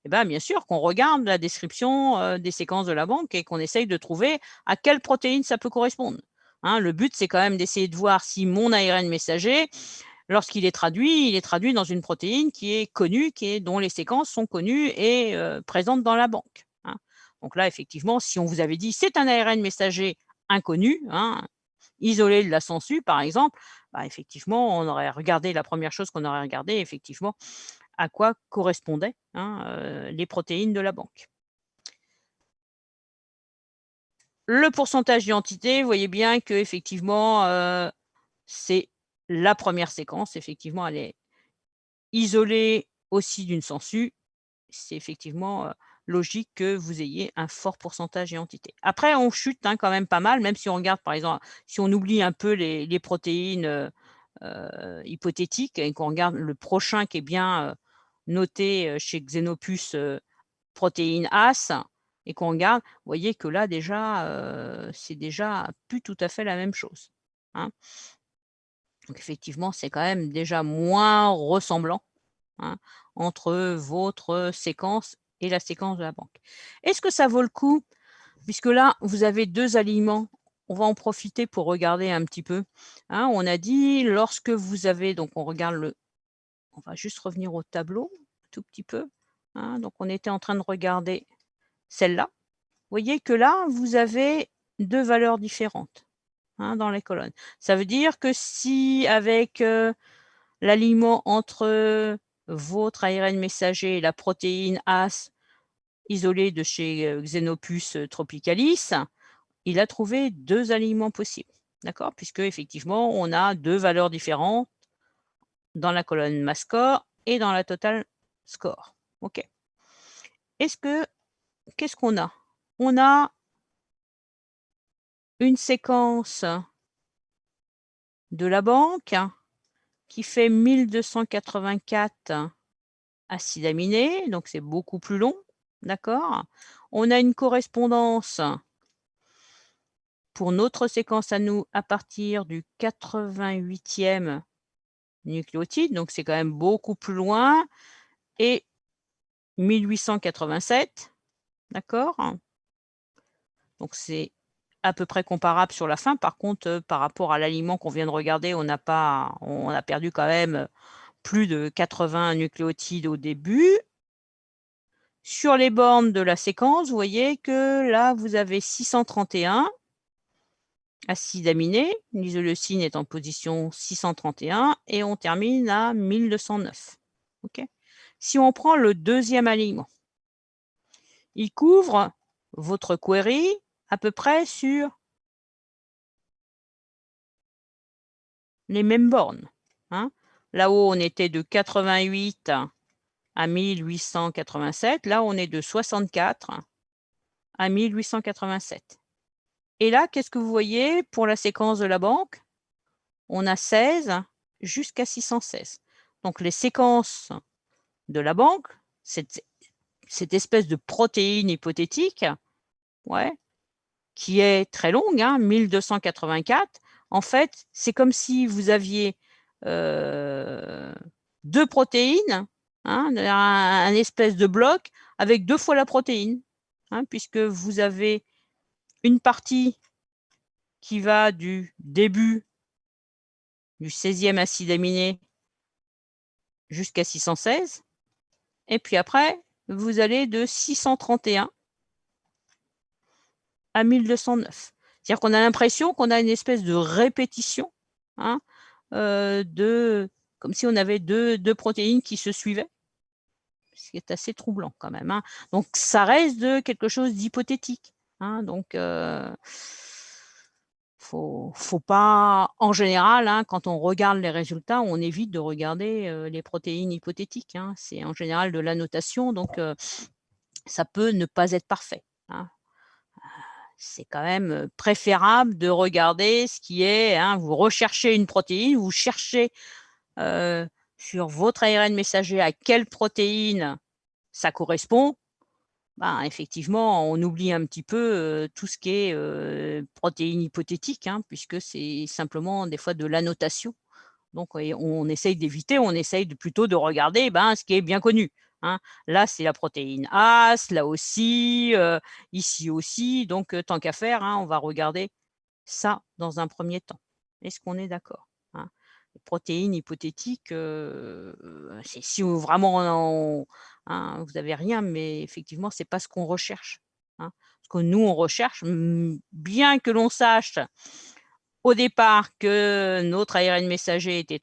eh ben, bien sûr qu'on regarde la description des séquences de la banque et qu'on essaye de trouver à quelle protéine ça peut correspondre. Hein, le but, c'est quand même d'essayer de voir si mon ARN messager, lorsqu'il est traduit, il est traduit dans une protéine qui est connue, dont les séquences sont connues et présentes dans la banque. Hein. Donc là, effectivement, si on vous avait dit c'est un ARN messager inconnu, hein, isolé de la sangsue, par exemple, bah, effectivement, on aurait regardé, la première chose qu'on aurait regardé, effectivement, à quoi correspondaient, hein, les protéines de la banque. Le pourcentage d'identité, vous voyez bien que effectivement, c'est la première séquence. Effectivement, elle est isolée aussi d'une sangsue. C'est effectivement logique que vous ayez un fort pourcentage d'identité. Après, on chute hein, quand même pas mal, même si on regarde, par exemple, si on oublie un peu les protéines hypothétiques et qu'on regarde le prochain qui est bien noté chez Xenopus protéine AS, et qu'on regarde, vous voyez que là déjà, c'est déjà plus tout à fait la même chose, hein. Donc effectivement, c'est quand même déjà moins ressemblant, hein, entre votre séquence et la séquence de la banque. Est-ce que ça vaut le coup, puisque là, vous avez 2 aliments, on va en profiter pour regarder un petit peu, hein. On a dit lorsque vous avez donc on regarde on va juste revenir au tableau un tout petit peu, hein. Donc on était en train de regarder celle-là. Vous voyez que là, vous avez 2 valeurs différentes, hein, dans les colonnes. Ça veut dire que si avec, l'aliment entre votre ARN messager et la protéine As isolée de chez, Xenopus tropicalis, il a trouvé 2 aliments possibles, d'accord? Puisque effectivement, on a 2 valeurs différentes dans la colonne mass score et dans la total score. OK. Qu'est-ce qu'on a? On a une séquence de la banque qui fait 1284 acides aminés, donc c'est beaucoup plus long, d'accord? On a une correspondance pour notre séquence à nous à partir du 88e nucléotide, donc c'est quand même beaucoup plus loin, et 1887, d'accord? Donc c'est à peu près comparable sur la fin. Par contre, par rapport à l'aliment qu'on vient de regarder, on a perdu quand même plus de 80 nucléotides au début. Sur les bornes de la séquence, vous voyez que là, vous avez 631 acides aminés. L'isoleucine est en position 631 et on termine à 1209. OK? Si on prend le deuxième aliment, il couvre votre query à peu près sur les mêmes bornes, hein. Là-haut, on était de 88 à 1887. Là, on est de 64 à 1887. Et là, qu'est-ce que vous voyez pour la séquence de la banque? On a 16 jusqu'à 616. Donc les séquences de la banque, cette espèce de protéine hypothétique, ouais, qui est très longue, hein, 1284, en fait, c'est comme si vous aviez 2 protéines, hein, un espèce de bloc avec 2 fois la protéine, hein, puisque vous avez une partie qui va du début du 16e acide aminé jusqu'à 616, et puis après, vous allez de 631 à 1209. C'est-à-dire qu'on a l'impression qu'on a une espèce de répétition, hein, comme si on avait deux protéines qui se suivaient, ce qui est assez troublant quand même, hein. Donc ça reste de quelque chose d'hypothétique, hein. Donc faut pas, en général, hein, quand on regarde les résultats, on évite de regarder les protéines hypothétiques, hein. C'est en général de l'annotation, donc ça peut ne pas être parfait, hein. C'est quand même préférable de regarder ce qui est, hein, vous recherchez une protéine, vous cherchez sur votre ARN messager à quelle protéine ça correspond. Ben, effectivement, on oublie un petit peu tout ce qui est protéines hypothétiques, hein, puisque c'est simplement des fois de l'annotation. Donc on essaye d'éviter, on essaye plutôt de regarder ce qui est bien connu, hein. Là, c'est la protéine As, là aussi, ici aussi. Donc tant qu'à faire, hein, on va regarder ça dans un premier temps. Est-ce qu'on est d'accord, hein? Les protéines hypothétiques, c'est si vraiment hein, vous n'avez rien, mais effectivement, c'est pas ce qu'on recherche, hein. Ce que nous, on recherche, bien que l'on sache au départ que notre ARN messager était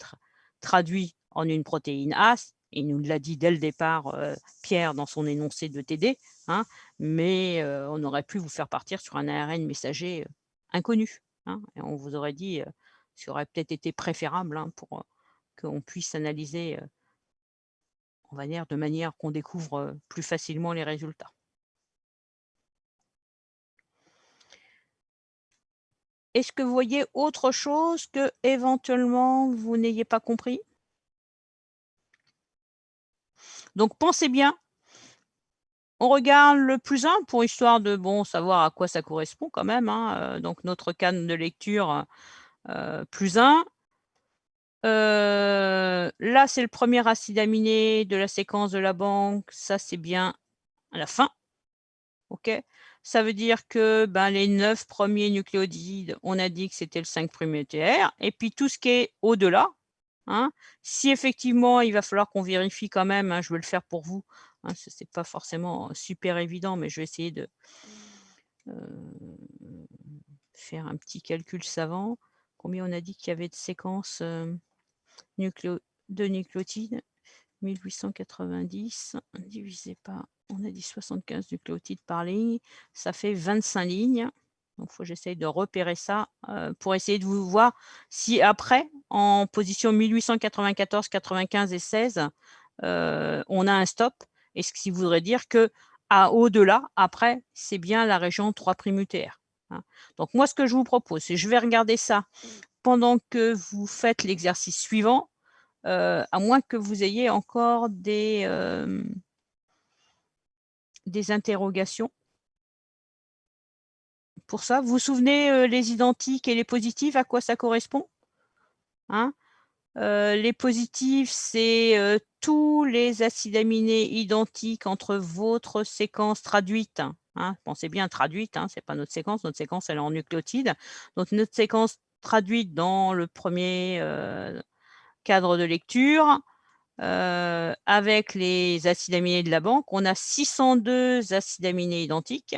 traduit en une protéine As, il nous l'a dit dès le départ, Pierre, dans son énoncé de TD, hein, mais on aurait pu vous faire partir sur un ARN messager inconnu, hein, et on vous aurait dit, ce qui aurait peut-être été préférable, hein, pour qu'on puisse analyser, on va dire, de manière qu'on découvre plus facilement les résultats. Est-ce que vous voyez autre chose que éventuellement vous n'ayez pas compris? Donc pensez bien On regarde le plus 1 pour histoire de savoir à quoi ça correspond quand même. Hein. Donc, notre cadre de lecture plus 1. Là, c'est le premier acide aminé de la séquence de la banque. Ça, c'est bien à la fin. OK. Ça veut dire que les 9 premiers nucléotides, on a dit que c'était le 5' ETR. Et puis, tout ce qui est au-delà, hein, si effectivement, il va falloir qu'on vérifie quand même, hein, je vais le faire pour vous. Hein, ce n'est pas forcément super évident, mais je vais essayer de faire un petit calcul savant. Combien on a dit qu'il y avait de séquences de nucléotides? 1890 divisé par, on a dit 75 nucléotides par ligne, ça fait 25 lignes. Donc, il faut que j'essaye de repérer ça pour essayer de vous voir si après, en position 1894, 95 et 16, on a un stop. Et ce qui voudrait dire que au-delà, après, c'est bien la région 3' UTR. Hein. Donc, moi, ce que je vous propose, c'est je vais regarder ça pendant que vous faites l'exercice suivant. À moins que vous ayez encore des interrogations. Pour ça, vous vous souvenez les identiques et les positifs, à quoi ça correspond? Hein? Les positifs, c'est tous les acides aminés identiques entre votre séquence traduite. Hein? Pensez bien traduite, hein, ce n'est pas notre séquence elle est en nucléotides. Donc, notre séquence traduite dans le premier cadre de lecture, avec les acides aminés de la banque, on a 602 acides aminés identiques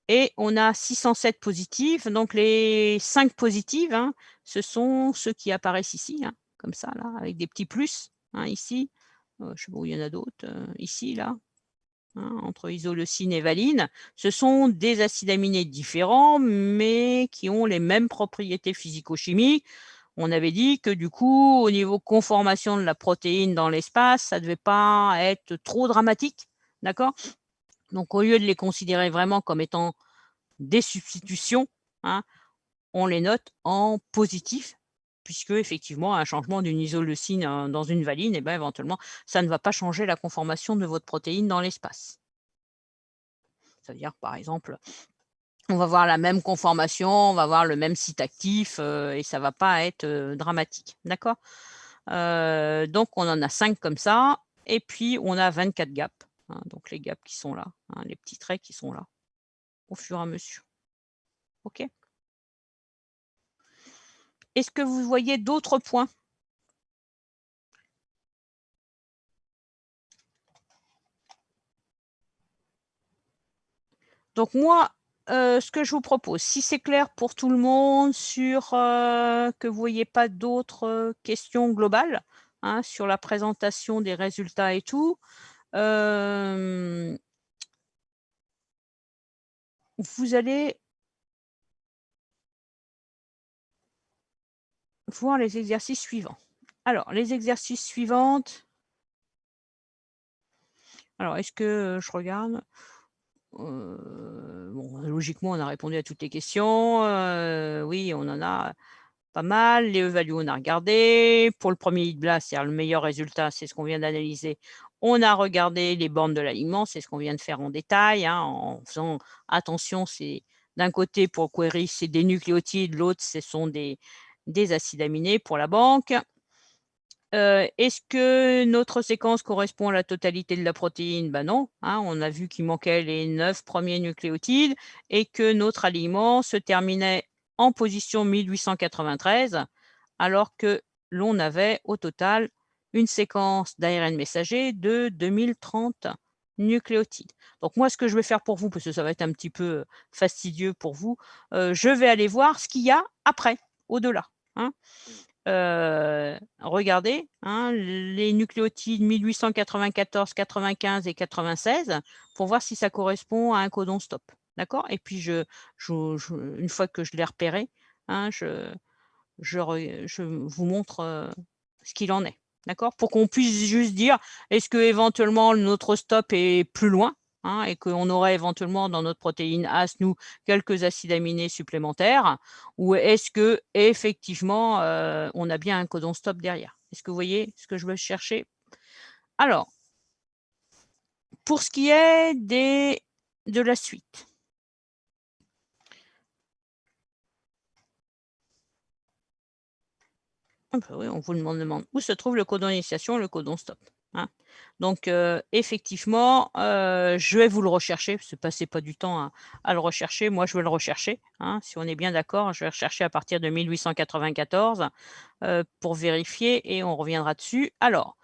et on a 607 positifs. Donc, les 5 positives, hein, ce sont ceux qui apparaissent ici, hein, comme ça, là, avec des petits plus, hein, ici. Je ne sais pas où il y en a d'autres, ici, là, hein, entre isoleucine et valine. Ce sont des acides aminés différents, mais qui ont les mêmes propriétés physico-chimiques. On avait dit que du coup, au niveau conformation de la protéine dans l'espace, ça ne devait pas être trop dramatique, d'accord? Donc, au lieu de les considérer vraiment comme étant des substitutions, hein, on les note en positif, puisque effectivement, un changement d'une isoleucine dans une valine, éventuellement, ça ne va pas changer la conformation de votre protéine dans l'espace. C'est-à-dire, par exemple, on va voir la même conformation, on va voir le même site actif et ça ne va pas être dramatique. D'accord? Donc, on en a 5 comme ça. Et puis, on a 24 gaps. Hein, donc, les gaps qui sont là, hein, les petits traits qui sont là, au fur et à mesure. OK? Est-ce que vous voyez d'autres points? Donc, moi, ce que je vous propose, si c'est clair pour tout le monde sur que vous ne voyez pas d'autres questions globales, hein, sur la présentation des résultats et tout, vous allez voir les exercices suivants. Alors, les exercices suivants. Alors, est-ce que je regarde? Logiquement, on a répondu à toutes les questions. Oui, on en a pas mal. Les E-values, on a regardé. Pour le premier hit blast, c'est-à-dire le meilleur résultat, c'est ce qu'on vient d'analyser. On a regardé les bornes de l'alignement, c'est ce qu'on vient de faire en détail, hein, en faisant attention. C'est d'un côté, pour query, c'est des nucléotides, l'autre, ce sont des acides aminés pour la banque. Est-ce que notre séquence correspond à la totalité de la protéine? Non, hein, on a vu qu'il manquait les 9 premiers nucléotides et que notre alignement se terminait en position 1893, alors que l'on avait au total une séquence d'ARN messager de 2030 nucléotides. Donc, moi, ce que je vais faire pour vous, parce que ça va être un petit peu fastidieux pour vous, je vais aller voir ce qu'il y a après, au-delà. Hein. Regardez, hein, les nucléotides 1894, 95 et 96 pour voir si ça correspond à un codon stop. D'accord? Et puis, une fois que je l'ai repéré, hein, je vous montre ce qu'il en est. D'accord? Pour qu'on puisse juste dire, est-ce que éventuellement notre stop est plus loin, hein, et qu'on aurait éventuellement dans notre protéine AS, nous, quelques acides aminés supplémentaires, ou est-ce que effectivement on a bien un codon stop derrière? Est-ce que vous voyez ce que je veux chercher? Alors, Pour ce qui est de la suite, oui, on vous demande où se trouve le codon initiation et le codon stop. Hein. Donc, effectivement, je vais vous le rechercher. Ne passez pas du temps à le rechercher. Moi, je vais le rechercher. Hein. Si on est bien d'accord, je vais rechercher à partir de 1894 pour vérifier et on reviendra dessus. Alors,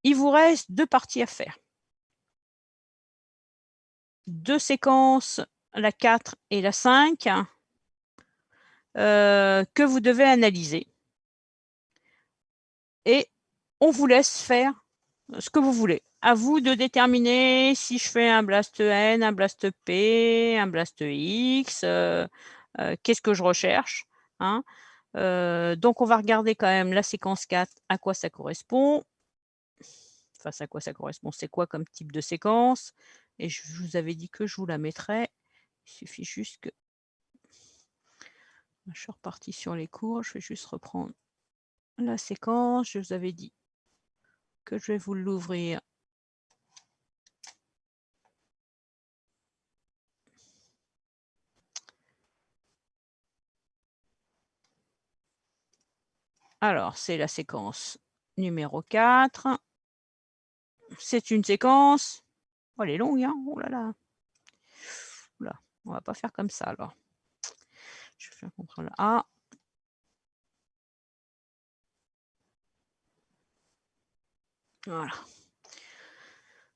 il vous reste 2 parties à faire. 2 séquences, la 4 et la 5, que vous devez analyser. Et on vous laisse faire ce que vous voulez. À vous de déterminer si je fais un blast N, un blast P, un blast X, qu'est-ce que je recherche. Hein. Donc, on va regarder quand même la séquence 4, à quoi ça correspond. Enfin, à quoi ça correspond, c'est quoi comme type de séquence. Et je vous avais dit que je vous la mettrais. Il suffit juste que... Je suis repartie sur les cours, je vais juste reprendre la séquence. Je vous avais dit que je vais vous l'ouvrir. Alors, c'est la séquence numéro 4. C'est une séquence... Oh, elle est longue, hein. Oh là là. Oula, on va pas faire comme ça, alors. Je vais faire CTRL A. Voilà.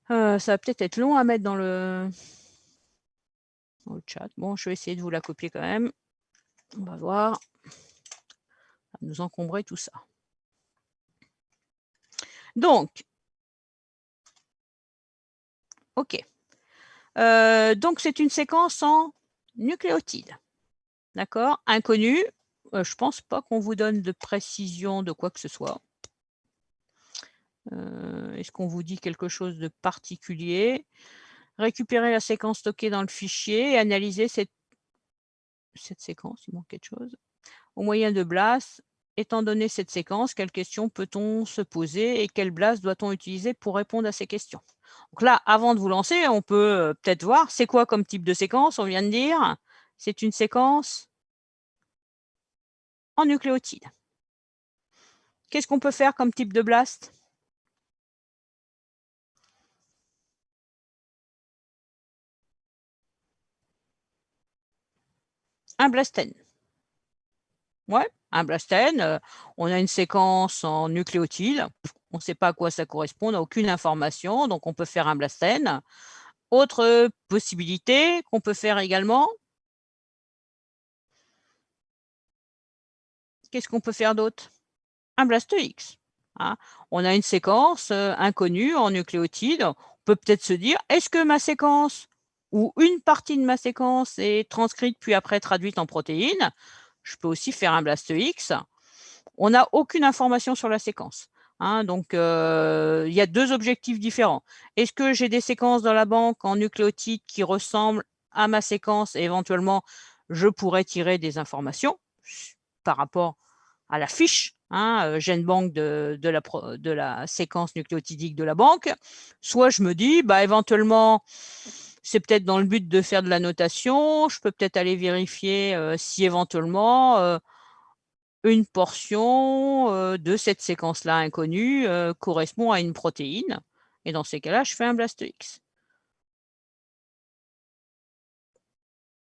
Ça va peut-être être long à mettre dans le chat. Bon, je vais essayer de vous la copier quand même. On va voir. Ça va nous encombrer tout ça. Donc, OK. Donc, c'est une séquence en nucléotides. D'accord? Inconnu. Je ne pense pas qu'on vous donne de précision de quoi que ce soit. Est-ce qu'on vous dit quelque chose de particulier? Récupérer la séquence stockée dans le fichier et analyser cette séquence. Il manque quelque chose. Au moyen de BLAS, étant donné cette séquence, quelles questions peut-on se poser et quel BLAS doit-on utiliser pour répondre à ces questions? Donc là, avant de vous lancer, on peut peut-être voir, c'est quoi comme type de séquence? On vient de dire, c'est une séquence en nucléotides. Qu'est-ce qu'on peut faire comme type de BLAST? Un BLASTN. Ouais, un BLASTN, on a une séquence en nucléotides. On ne sait pas à quoi ça correspond, on n'a aucune information, donc on peut faire un BLASTN. Autre possibilité qu'on peut faire également, qu'est-ce qu'on peut faire d'autre? Un BLAST X. Hein. On a une séquence inconnue en nucléotides. On peut peut-être se dire, est-ce que ma séquence ou une partie de ma séquence est transcrite puis après traduite en protéines? Je peux aussi faire un BLAST X. On n'a aucune information sur la séquence. Hein, donc, il y a 2 objectifs différents. Est-ce que j'ai des séquences dans la banque en nucléotides qui ressemblent à ma séquence et éventuellement, je pourrais tirer des informations par rapport à la fiche, hein, GenBank de la séquence nucléotidique de la banque. Soit je me dis, bah, éventuellement, c'est peut-être dans le but de faire de la notation. Je peux peut-être aller vérifier si éventuellement une portion de cette séquence-là inconnue correspond à une protéine. Et dans ces cas-là, je fais un BLAST X.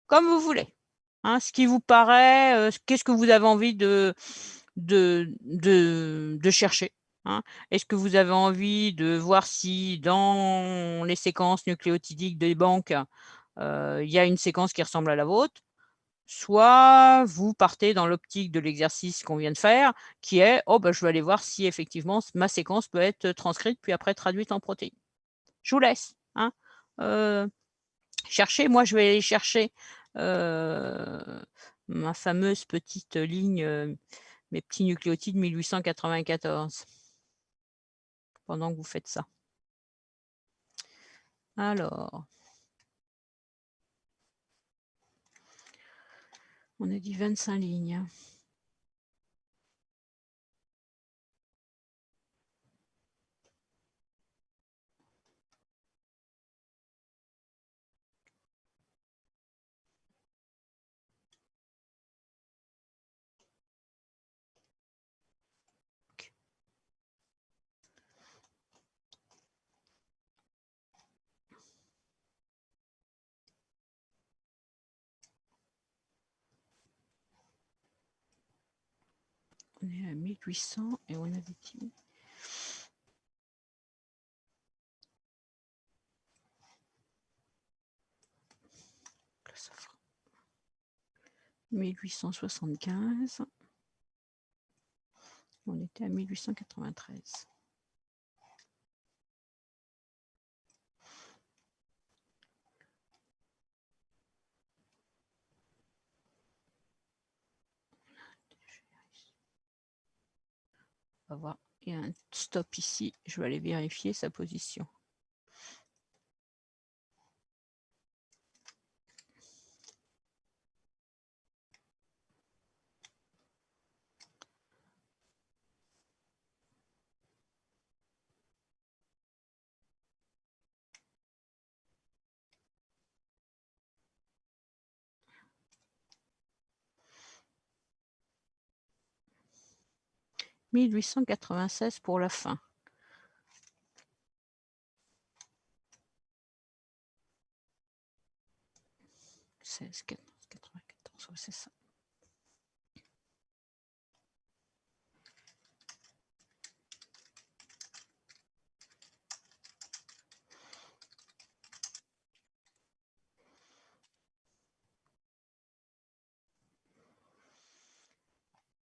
Comme vous voulez. Hein, ce qui vous paraît, qu'est-ce que vous avez envie de chercher? Hein? Est-ce que vous avez envie de voir si dans les séquences nucléotidiques des banques, il y a une séquence qui ressemble à la vôtre? Soit vous partez dans l'optique de l'exercice qu'on vient de faire, qui est « Oh, bah, je vais aller voir si effectivement ma séquence peut être transcrite puis après traduite en protéines ». Je vous laisse. Hein. Cherchez, moi je vais aller chercher ma fameuse petite ligne, mes petits nucléotides 1894, pendant que vous faites ça. Alors, on a dit 25 lignes. On est à 1800 et on avait dit... Ça fera 1875. On était à 1893. On va voir, il y a un stop ici. Je vais aller vérifier sa position. « 1896 pour la fin. » 16, 94, c'est ça.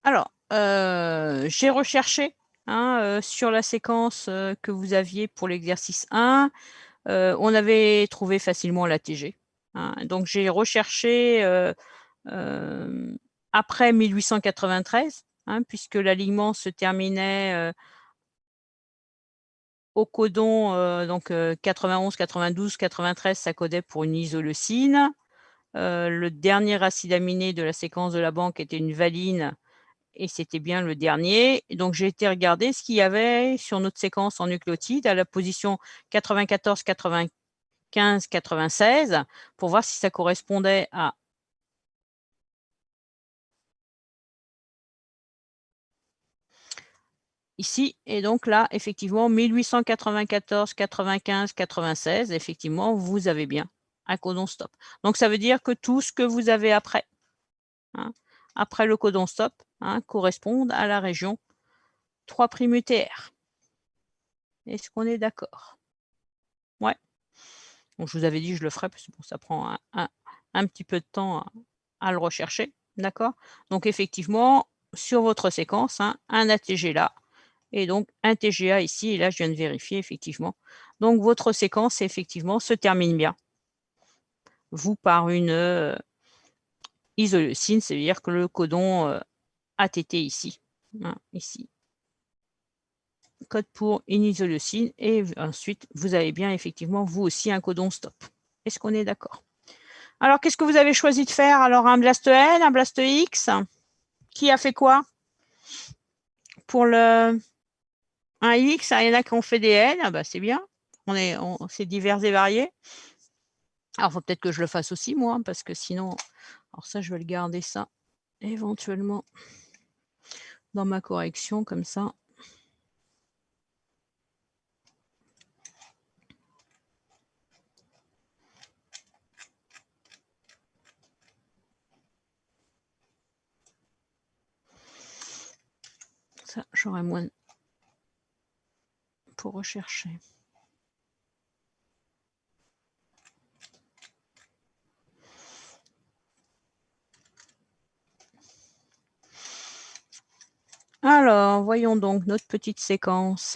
Alors, j'ai recherché sur la séquence que vous aviez pour l'exercice 1. On avait trouvé facilement l'ATG. Donc, j'ai recherché après 1893, puisque l'alignement se terminait au codon, donc 91, 92, 93, ça codait pour une isoleucine. Le dernier acide aminé de la séquence de la banque était une valine, et c'était bien le dernier. Donc, j'ai été regarder ce qu'il y avait sur notre séquence en nucléotides à la position 94, 95, 96 pour voir si ça correspondait à ici. Et donc là, effectivement, 1894, 95, 96, effectivement, vous avez bien un codon stop. Donc, ça veut dire que tout ce que vous avez après, après le codon stop, correspond à la région 3' UTR. Est-ce qu'on est d'accord? Ouais. Donc, je vous avais dit, je le ferai, parce que bon, ça prend un petit peu de temps à le rechercher. D'accord? Donc, effectivement, sur votre séquence, un ATG là, et donc un TGA ici, et là, je viens de vérifier, effectivement. Donc, votre séquence, effectivement, se termine bien. Vous, par une isoleucine, c'est-à-dire que le codon ATT ici, ici, code pour une isoleucine, et ensuite, vous avez bien, effectivement, vous aussi, un codon stop. Est-ce qu'on est d'accord? Alors, qu'est-ce que vous avez choisi de faire? Alors, un blast N, un blast X? Qui a fait quoi? Pour le un X, il y en a qui ont fait des N, bah, c'est bien. C'est divers et varié. Alors, il faut peut-être que je le fasse aussi, moi, parce que sinon... Alors ça, je vais le garder ça, éventuellement, dans ma correction, comme ça. Ça, j'aurai moins pour rechercher. Alors, voyons donc notre petite séquence.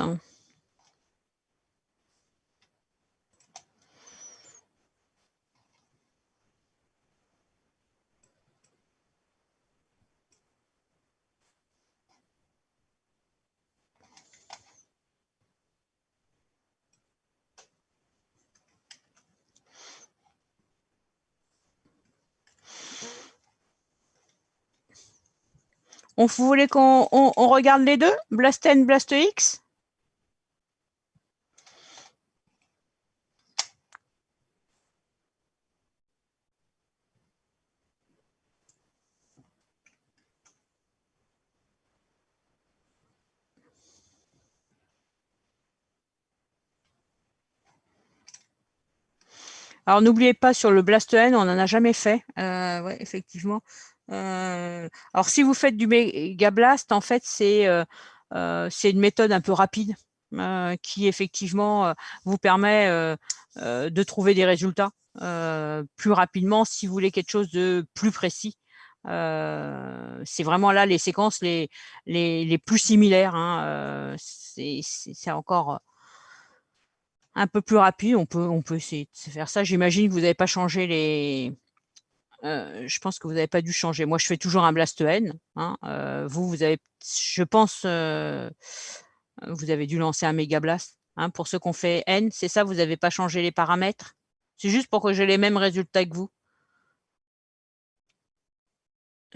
Vous voulez qu'on regarde les deux, Blast N, Blast X? Alors, n'oubliez pas, sur le Blast N, on n'en a jamais fait. Ouais, effectivement. Alors, si vous faites du Megablast, en fait, c'est une méthode un peu rapide qui, effectivement, vous permet de trouver des résultats plus rapidement si vous voulez quelque chose de plus précis. C'est vraiment là les séquences les plus similaires. Hein. C'est encore un peu plus rapide. On peut essayer de faire ça. J'imagine que vous n'avez pas changé les... je pense que vous n'avez pas dû changer. Moi, je fais toujours un blast N. Hein. Vous avez, je pense, vous avez dû lancer un méga blast. Hein, pour ceux qu'on fait N, c'est ça, vous n'avez pas changé les paramètres. C'est juste pour que j'ai les mêmes résultats que vous.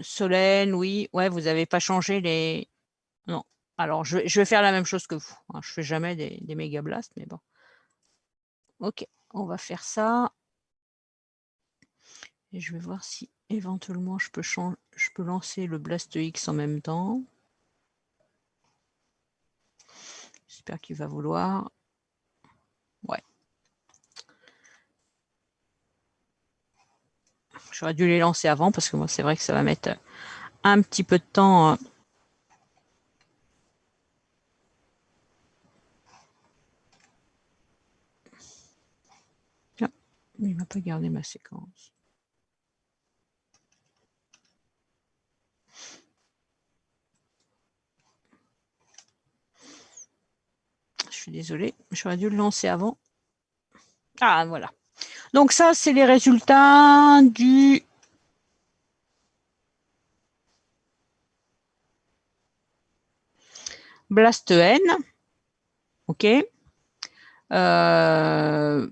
Solène, oui. Ouais, vous n'avez pas changé les... Non. Alors, je vais faire la même chose que vous. Hein, je ne fais jamais des méga blasts, mais bon. Ok, on va faire ça. Et je vais voir si éventuellement je peux lancer le Blast X en même temps. J'espère qu'il va vouloir. Ouais. J'aurais dû les lancer avant parce que moi, c'est vrai que ça va mettre un petit peu de temps. Ah, il ne m'a pas gardé ma séquence. Je suis désolée, j'aurais dû le lancer avant. Ah, voilà. Donc ça, c'est les résultats du Blast N. OK. Pas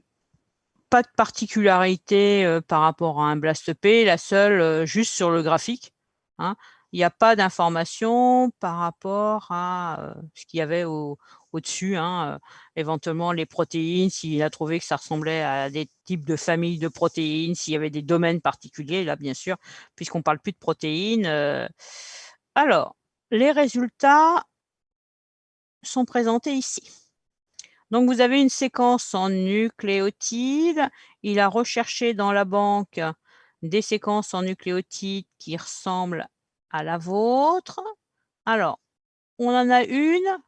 de particularité par rapport à un Blast P, la seule, juste sur le graphique. Hein. Il n'y a pas d'information par rapport à ce qu'il y avait au-dessus. Hein. Éventuellement, les protéines, s'il a trouvé que ça ressemblait à des types de familles de protéines, s'il y avait des domaines particuliers, là, bien sûr, puisqu'on ne parle plus de protéines. Alors, les résultats sont présentés ici. Donc, vous avez une séquence en nucléotides. Il a recherché dans la banque des séquences en nucléotides qui ressemblent à la vôtre. Alors, on en a une,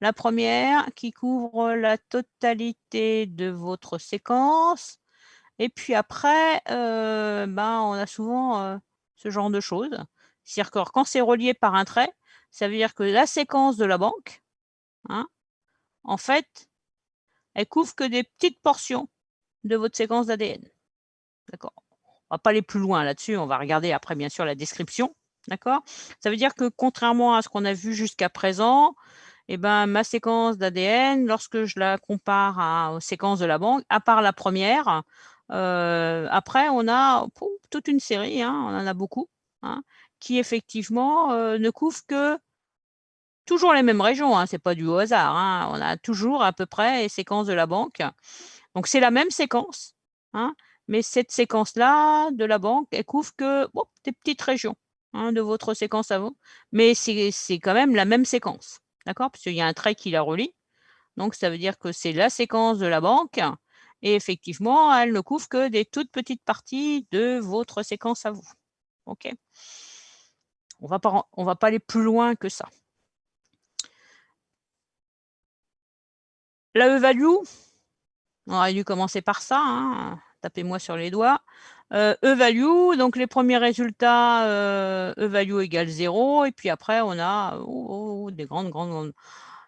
la première, qui couvre la totalité de votre séquence. Et puis après, on a souvent ce genre de choses. C'est-à-dire que quand c'est relié par un trait, ça veut dire que la séquence de la banque, hein, en fait, elle couvre que des petites portions de votre séquence d'ADN. D'accord. On ne va pas aller plus loin là-dessus. On va regarder après, bien sûr, la description. D'accord. Ça veut dire que contrairement à ce qu'on a vu jusqu'à présent, ma séquence d'ADN, lorsque je la compare aux séquences de la banque, à part la première, après, on a toute une série, hein, on en a beaucoup, hein, qui effectivement ne couvrent que toujours les mêmes régions, hein, ce n'est pas du hasard. Hein, on a toujours à peu près les séquences de la banque. Donc, c'est la même séquence, hein, mais cette séquence-là de la banque, elle couvre que des petites régions, hein, de votre séquence à vous, mais c'est quand même la même séquence, d'accord? Parce qu'il y a un trait qui la relie. Donc, ça veut dire que c'est la séquence de la banque et effectivement, elle ne couvre que des toutes petites parties de votre séquence à vous. OK? On va pas aller plus loin que ça. La E-value, on aurait dû commencer par ça, hein. Tapez-moi sur les doigts. E-value, donc les premiers résultats, E-value égale 0, et puis après, on a des grandes,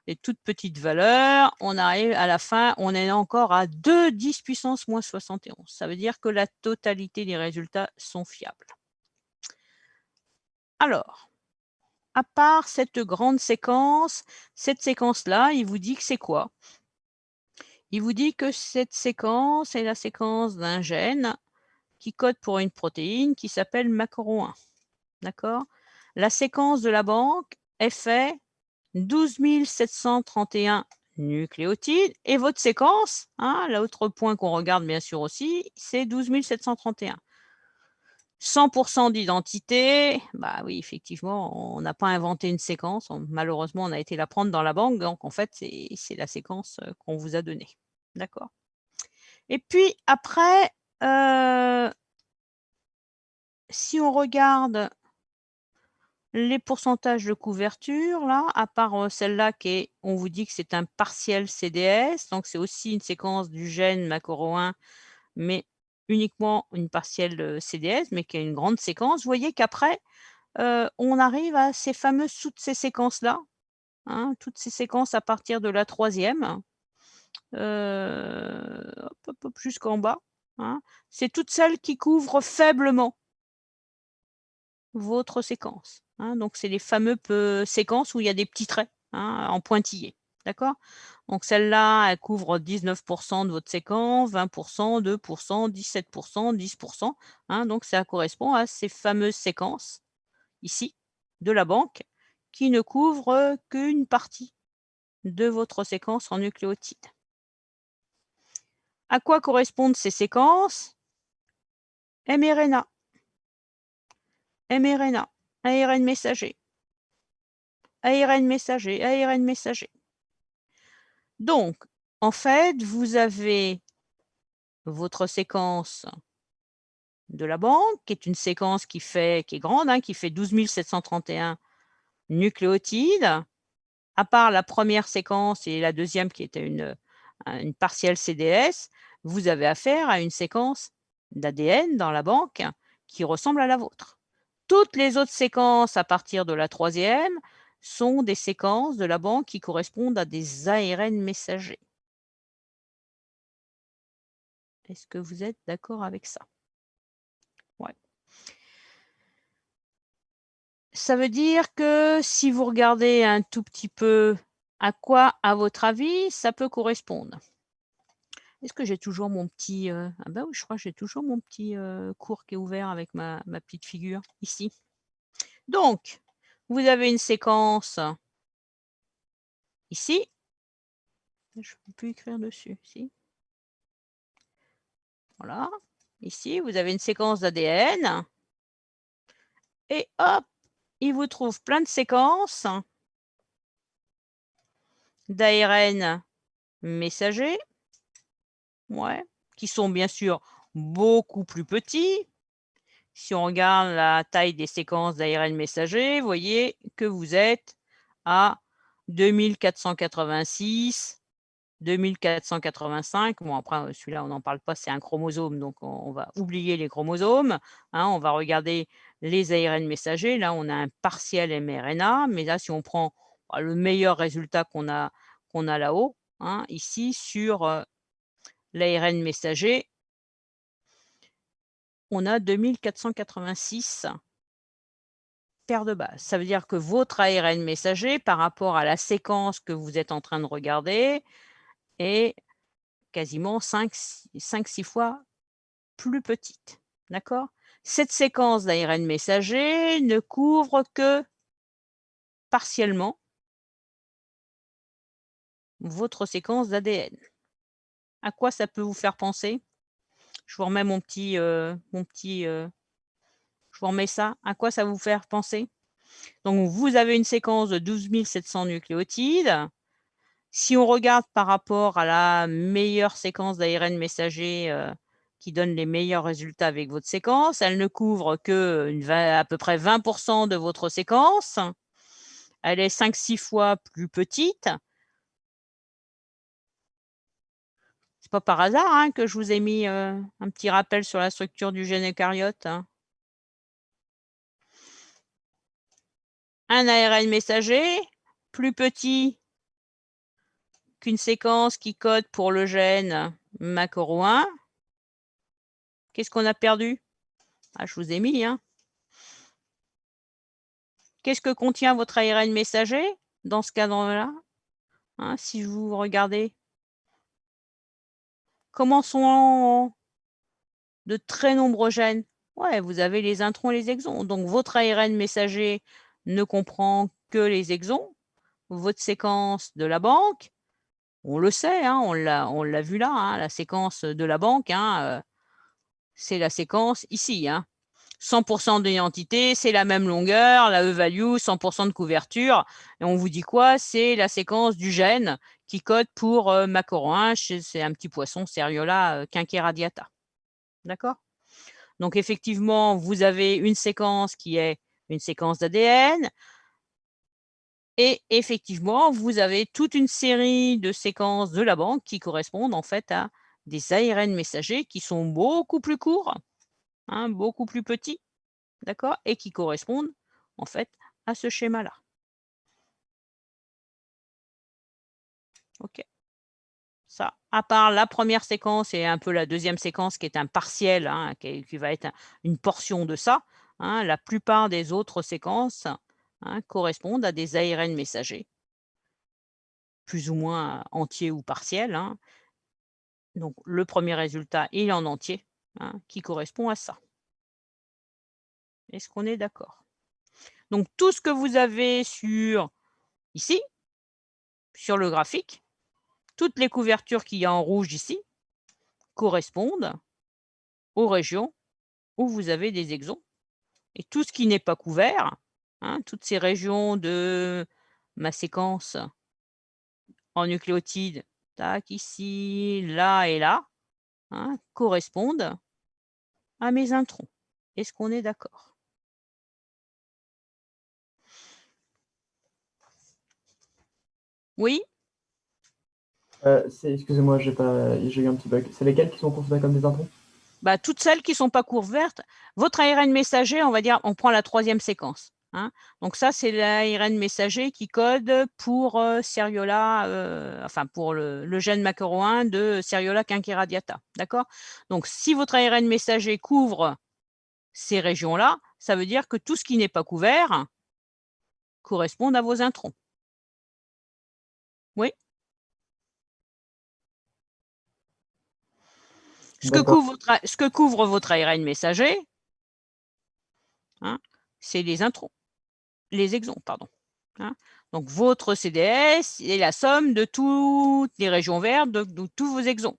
des toutes petites valeurs. On arrive à la fin, on est encore à 2 10 puissance moins 71. Ça veut dire que la totalité des résultats sont fiables. Alors, à part cette grande séquence, cette séquence-là, il vous dit que c'est quoi? Il vous dit que cette séquence est la séquence d'un gène qui code pour une protéine qui s'appelle macro-1. D'accord? La séquence de la banque est fait 12 731 nucléotides et votre séquence, hein, l'autre point qu'on regarde bien sûr aussi, c'est 12 731. 100% d'identité, bah oui, effectivement, on n'a pas inventé une séquence. Malheureusement, on a été la prendre dans la banque. Donc, en fait, c'est la séquence qu'on vous a donnée. D'accord. Et puis, après, si on regarde les pourcentages de couverture, là, à part celle-là on vous dit que c'est un partiel CDS, donc c'est aussi une séquence du gène macro-1, mais uniquement une partielle CDS, mais qui a une grande séquence. Vous voyez qu'après, on arrive à toutes ces séquences-là, hein, toutes ces séquences à partir de la 3e, jusqu'en bas, hein. C'est toutes celles qui couvrent faiblement votre séquence, hein. Donc c'est les fameuses séquences où il y a des petits traits, hein, en pointillés, d'accord? Donc celle-là, elle couvre 19 de votre séquence, 20 2 17 10 hein. Donc ça correspond à ces fameuses séquences, ici, de la banque, qui ne couvrent qu'une partie de votre séquence en nucléotides. À quoi correspondent ces séquences? mRNA, mRNA, ARN messager, ARN messager, ARN messager. Donc, en fait, vous avez votre séquence de la banque, qui est une séquence qui est grande, hein, qui fait 12 731 nucléotides. À part la première séquence et la deuxième qui était une partielle CDS, vous avez affaire à une séquence d'ADN dans la banque qui ressemble à la vôtre. Toutes les autres séquences à partir de la 3e sont des séquences de la banque qui correspondent à des ARN messagers. Est-ce que vous êtes d'accord avec ça? Ouais. Ça veut dire que si vous regardez un tout petit peu à quoi, à votre avis, ça peut correspondre? Est-ce que j'ai toujours mon petit, ah bah oui, je crois que j'ai toujours mon petit, cours qui est ouvert avec ma petite figure, ici. Donc, vous avez une séquence ici. Je ne peux plus écrire dessus, si. Voilà. Ici, vous avez une séquence d'ADN. Et hop, il vous trouve plein de séquences d'ARN messagers, ouais, qui sont bien sûr beaucoup plus petits. Si on regarde la taille des séquences d'ARN messager, vous voyez que vous êtes à 2486, 2485. Bon, après, celui-là, on n'en parle pas, c'est un chromosome, donc on va oublier les chromosomes, hein. On va regarder les ARN messagers. Là, on a un partiel mRNA, mais là, si on prend le meilleur résultat qu'on a là-haut, hein, ici, sur l'ARN messager, on a 2486 paires de bases. Ça veut dire que votre ARN messager, par rapport à la séquence que vous êtes en train de regarder, est quasiment 5-6 fois plus petite. D'accord? Cette séquence d'ARN messager ne couvre que partiellement votre séquence d'ADN. À quoi ça peut vous faire penser? Je vous remets je vous remets ça. À quoi ça vous faire penser? Donc, vous avez une séquence de 12 700 nucléotides. Si on regarde par rapport à la meilleure séquence d'ARN messager qui donne les meilleurs résultats avec votre séquence, elle ne couvre que à peu près 20 de votre séquence. Elle est 5-6 fois plus petite. C'est pas par hasard, hein, que je vous ai mis un petit rappel sur la structure du gène eucaryote, hein. Un ARN messager, plus petit qu'une séquence qui code pour le gène macro-1. Qu'est-ce qu'on a perdu? Ah, je vous ai mis, hein. Qu'est-ce que contient votre ARN messager dans ce cadre-là, hein, si vous regardez? Comment sont de très nombreux gènes? Ouais, vous avez les introns et les exons. Donc votre ARN messager ne comprend que les exons. Votre séquence de la banque, on le sait, hein, on l'a vu là, hein, la séquence de la banque, hein, c'est la séquence ici, hein. 100 d'identité, c'est la même longueur, la E-value, 100 de couverture. Et on vous dit quoi? C'est la séquence du gène qui code pour macro-1. C'est un petit poisson, Seriola quinqueradiata. D'accord? Donc, effectivement, vous avez une séquence qui est une séquence d'ADN. Et effectivement, vous avez toute une série de séquences de la banque qui correspondent en fait à des ARN messagers qui sont beaucoup plus courts, hein, beaucoup plus petits, d'accord, et qui correspondent en fait à ce schéma-là. OK. Ça, à part la première séquence et un peu la deuxième séquence qui est un partiel, hein, qui va être une portion de ça, hein, la plupart des autres séquences, hein, correspondent à des ARN messagers, plus ou moins entiers ou partiels, hein. Donc le premier résultat, il est en entier, hein, qui correspond à ça. Est-ce qu'on est d'accord? Donc tout ce que vous avez ici, sur le graphique, toutes les couvertures qu'il y a en rouge ici, correspondent aux régions où vous avez des exons. Et tout ce qui n'est pas couvert, hein, toutes ces régions de ma séquence en nucléotides, tac, ici, là et là, hein, correspondent à mes introns. Est-ce qu'on est d'accord? Oui? Excusez-moi, j'ai eu un petit bug. C'est lesquels qui sont considérés comme des introns? Bah, toutes celles qui ne sont pas couvertes. Votre ARN messager, on va dire, on prend la troisième séquence. Hein. Donc ça, c'est l'ARN messager qui code pour Seriola, enfin pour le gène macro-1 de Seriola quinqueradiata. D'accord? Donc si votre ARN messager couvre ces régions-là, ça veut dire que tout ce qui n'est pas couvert correspond à vos introns. Oui? Ce que couvre votre ARN messager, hein, c'est les introns, les exons, pardon. Hein. Donc, votre CDS est la somme de toutes les régions vertes de tous vos exons.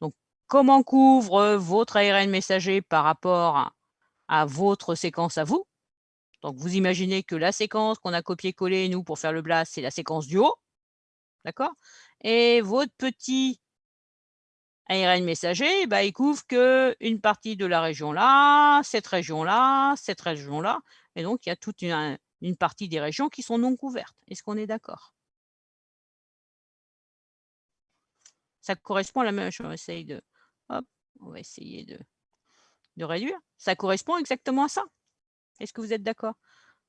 Donc, comment couvre votre ARN messager par rapport à votre séquence à vous? Donc, vous imaginez que la séquence qu'on a copié-collé, nous, pour faire le blast, c'est la séquence du haut. D'accord? Et votre petit ARN messager, bah, il couvre qu'une partie de la région là, cette région-là, cette région-là. Et donc, il y a toute une partie des régions qui sont non couvertes. Est-ce qu'on est d'accord? Ça correspond à la même chose. On va essayer de réduire. Ça correspond exactement à ça. Est-ce que vous êtes d'accord?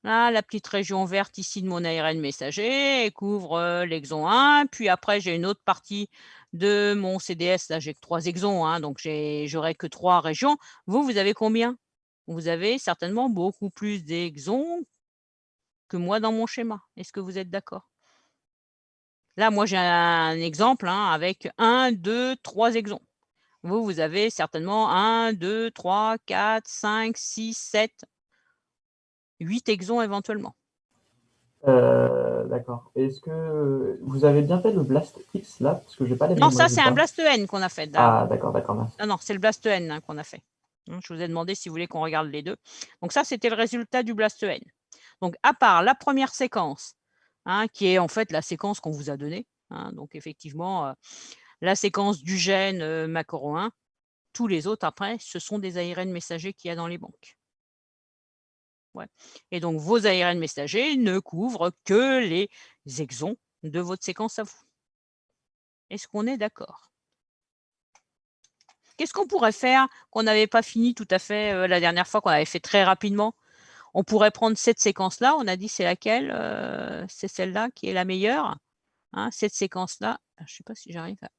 Là, la petite région verte ici de mon ARN messager, elle couvre l'exon 1. Puis après, j'ai une autre partie de mon CDS. Là, j'ai que 3 exons, hein, donc j'aurai que 3 régions. Vous avez combien? Vous avez certainement beaucoup plus d'exons que moi dans mon schéma. Est-ce que vous êtes d'accord? Là, moi, j'ai un exemple hein, avec 1, 2, 3 exons. Vous avez certainement 1, 2, 3, 4, 5, 6, 7, 8 exons éventuellement. D'accord. Est-ce que vous avez bien fait le Blast X là? Parce que j'ai pas les Non, mêmes ça, c'est un résultats. Blast N qu'on a fait. Ah, d'accord, merci. Non, c'est le Blast N hein, qu'on a fait. Je vous ai demandé si vous voulez qu'on regarde les deux. Donc ça, c'était le résultat du Blast N. Donc, à part la première séquence, hein, qui est en fait la séquence qu'on vous a donnée, hein, donc effectivement, la séquence du gène macro-1, tous les autres, après, ce sont des ARN messagers qu'il y a dans les banques. Ouais. Et donc, vos ARN messagers ne couvrent que les exons de votre séquence à vous. Est-ce qu'on est d'accord? Qu'est-ce qu'on pourrait faire qu'on n'avait pas fini tout à fait la dernière fois, qu'on avait fait très rapidement? On pourrait prendre cette séquence-là, on a dit c'est laquelle? C'est celle-là qui est la meilleure. Hein, cette séquence-là, je ne sais pas si j'arrive à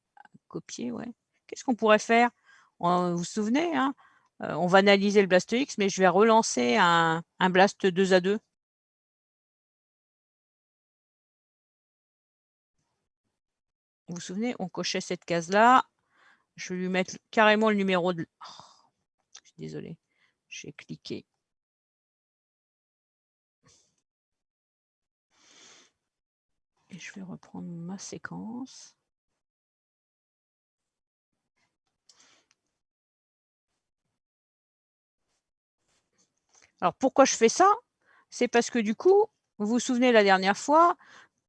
copier, ouais. Qu'est-ce qu'on pourrait faire? Vous vous souvenez, hein? On va analyser le Blast X, mais je vais relancer un Blast 2A2. Vous vous souvenez, on cochait cette case-là. Je vais lui mettre carrément le numéro de... Oh, je suis désolée, j'ai cliqué. Et je vais reprendre ma séquence. Alors, pourquoi je fais ça? C'est parce que du coup, vous vous souvenez la dernière fois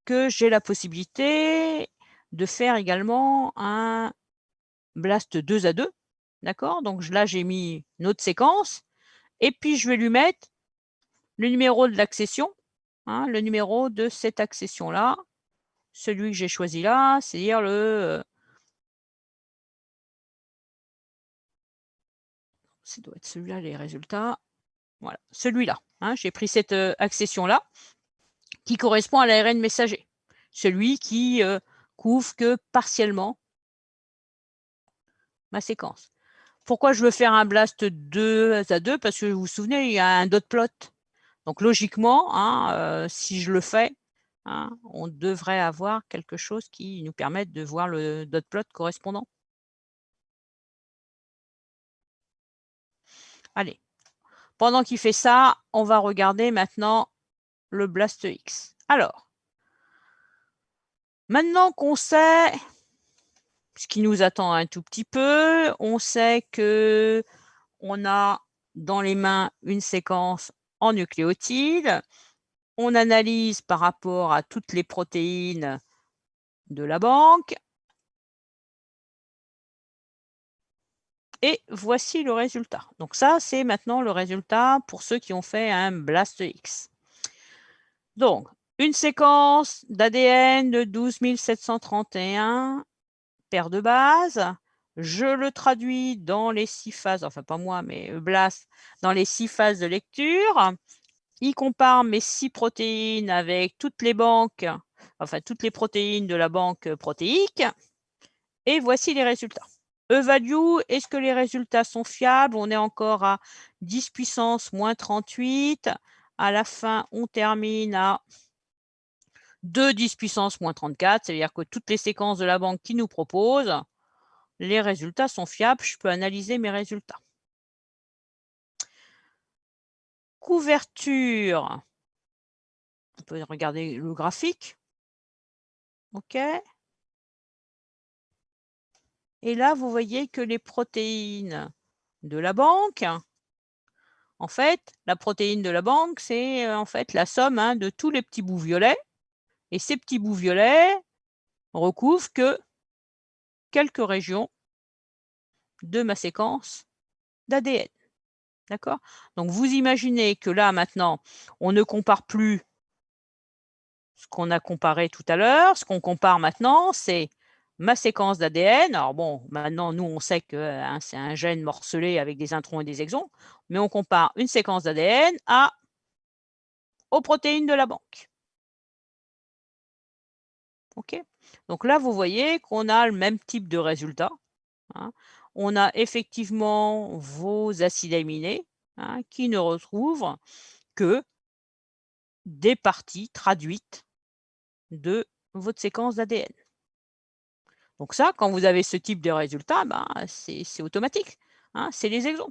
que j'ai la possibilité de faire également un Blast 2A2. D'accord? Donc là, j'ai mis une autre séquence. Et puis, je vais lui mettre le numéro de l'accession, hein, le numéro de cette accession-là, celui que j'ai choisi là, c'est-à-dire ça doit être celui-là, les résultats. Voilà, celui-là. Hein, j'ai pris cette accession-là qui correspond à l'ARN messager. Celui qui couvre que partiellement ma séquence. Pourquoi je veux faire un blast 2 à 2? Parce que vous vous souvenez, il y a un dot plot. Donc logiquement, hein, si je le fais, hein, on devrait avoir quelque chose qui nous permette de voir le dot plot correspondant. Allez, pendant qu'il fait ça, on va regarder maintenant le blast X. Alors, maintenant qu'on sait ce qui nous attend un tout petit peu, on sait que on a dans les mains une séquence en nucléotides. On analyse par rapport à toutes les protéines de la banque. Et voici le résultat. Donc ça, c'est maintenant le résultat pour ceux qui ont fait un blast X. Donc, une séquence d'ADN de 12 731 paires de bases. Je le traduis dans les 6 phases, enfin pas moi, mais BLAST, dans les 6 phases de lecture. Il compare mes 6 protéines avec toutes les banques, enfin toutes les protéines de la banque protéique. Et voici les résultats. E-value, est-ce que les résultats sont fiables? On est encore à 10 puissance moins 38. À la fin, on termine à 2 10 puissance moins 34. C'est-à-dire que toutes les séquences de la banque qui nous propose, les résultats sont fiables. Je peux analyser mes résultats. Couverture. On peut regarder le graphique. OK. Et là, vous voyez que les protéines de la banque, en fait, la protéine de la banque, c'est en fait la somme de tous les petits bouts violets. Et ces petits bouts violets recouvrent que quelques régions de ma séquence d'ADN. D'accord? Donc, vous imaginez que là, maintenant, on ne compare plus ce qu'on a comparé tout à l'heure. Ce qu'on compare maintenant, c'est ma séquence d'ADN. Alors bon, maintenant, nous, on sait que c'est un gène morcelé avec des introns et des exons, mais on compare une séquence d'ADN aux protéines de la banque. OK? Donc là, vous voyez qu'on a le même type de résultat. Hein. On a effectivement vos acides aminés qui ne retrouvent que des parties traduites de votre séquence d'ADN. Donc ça, quand vous avez ce type de résultat, c'est automatique. C'est les exons.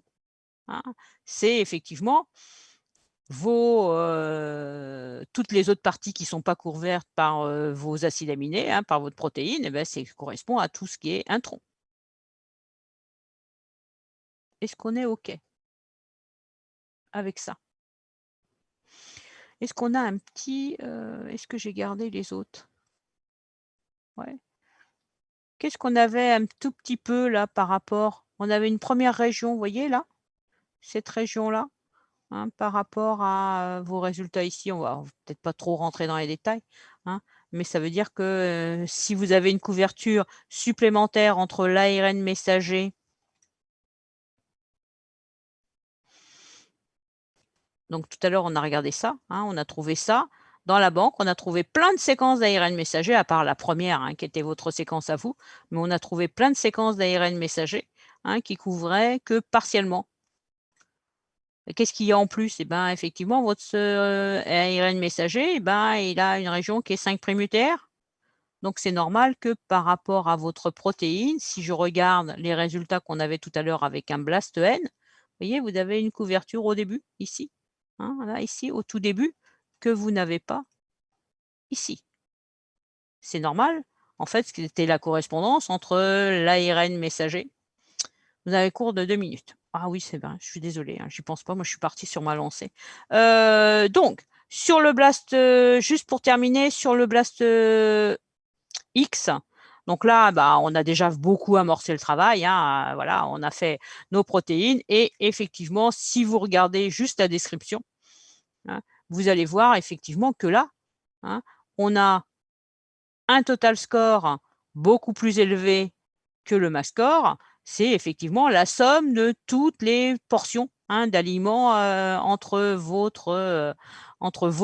C'est effectivement toutes les autres parties qui ne sont pas couvertes par vos acides aminés, par votre protéine, ça correspond à tout ce qui est intron. Est-ce qu'on est OK avec ça? Est-ce qu'on a un petit... est-ce que j'ai gardé les autres? Ouais. Qu'est-ce qu'on avait un tout petit peu là par rapport? On avait une première région, vous voyez là? Cette région-là, par rapport à vos résultats ici. On va peut-être pas trop rentrer dans les détails, mais ça veut dire que si vous avez une couverture supplémentaire entre l'ARN messager donc tout à l'heure, on a regardé ça, on a trouvé ça. Dans la banque, on a trouvé plein de séquences d'ARN messager, à part la première, qui était votre séquence à vous, mais on a trouvé plein de séquences d'ARN messager qui couvraient que partiellement. Qu'est-ce qu'il y a en plus? Effectivement, votre ARN messager, il a une région qui est 5' UTR. Donc, c'est normal que par rapport à votre protéine, si je regarde les résultats qu'on avait tout à l'heure avec un blast N, vous voyez, vous avez une couverture au début, ici. Là, ici, au tout début, que vous n'avez pas ici. C'est normal. En fait, c'était la correspondance entre l'ARN messager. Vous avez cours de 2 minutes. Ah oui, c'est vrai, je suis désolée, j'y pense pas, moi je suis partie sur ma lancée. Donc, sur le blast, juste pour terminer, sur le blast X, Donc là, bah, on a déjà beaucoup amorcé le travail, hein, voilà, on a fait nos protéines et effectivement, si vous regardez juste la description, hein, vous allez voir effectivement que là, hein, on a un total score beaucoup plus élevé que le mass score. C'est effectivement la somme de toutes les portions, hein, d'aliments entre vos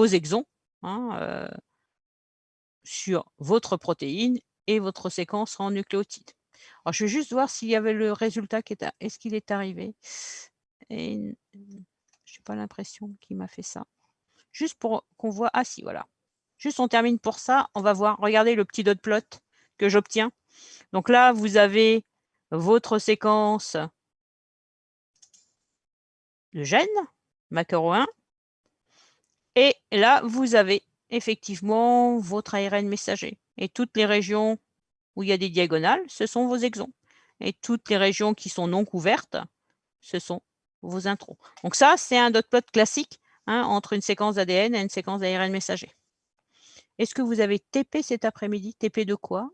exons, hein, sur votre protéine et votre séquence en nucléotides. Alors, je vais juste voir s'il y avait le résultat qui est est-ce qu'il est arrivé? Et je n'ai pas l'impression qu'il m'a fait ça. Juste pour qu'on voit. Ah si, voilà. Juste on termine pour ça. On va voir. Regardez le petit dot plot que j'obtiens. Donc là, vous avez votre séquence de gènes, macro 1. Et là, vous avez effectivement votre ARN messager. Et toutes les régions où il y a des diagonales, ce sont vos exons. Et toutes les régions qui sont non couvertes, ce sont vos intros. Donc ça, c'est un dot plot classique, hein, entre une séquence d'ADN et une séquence d'ARN messager. Est-ce que vous avez TP cet après-midi? TP de quoi?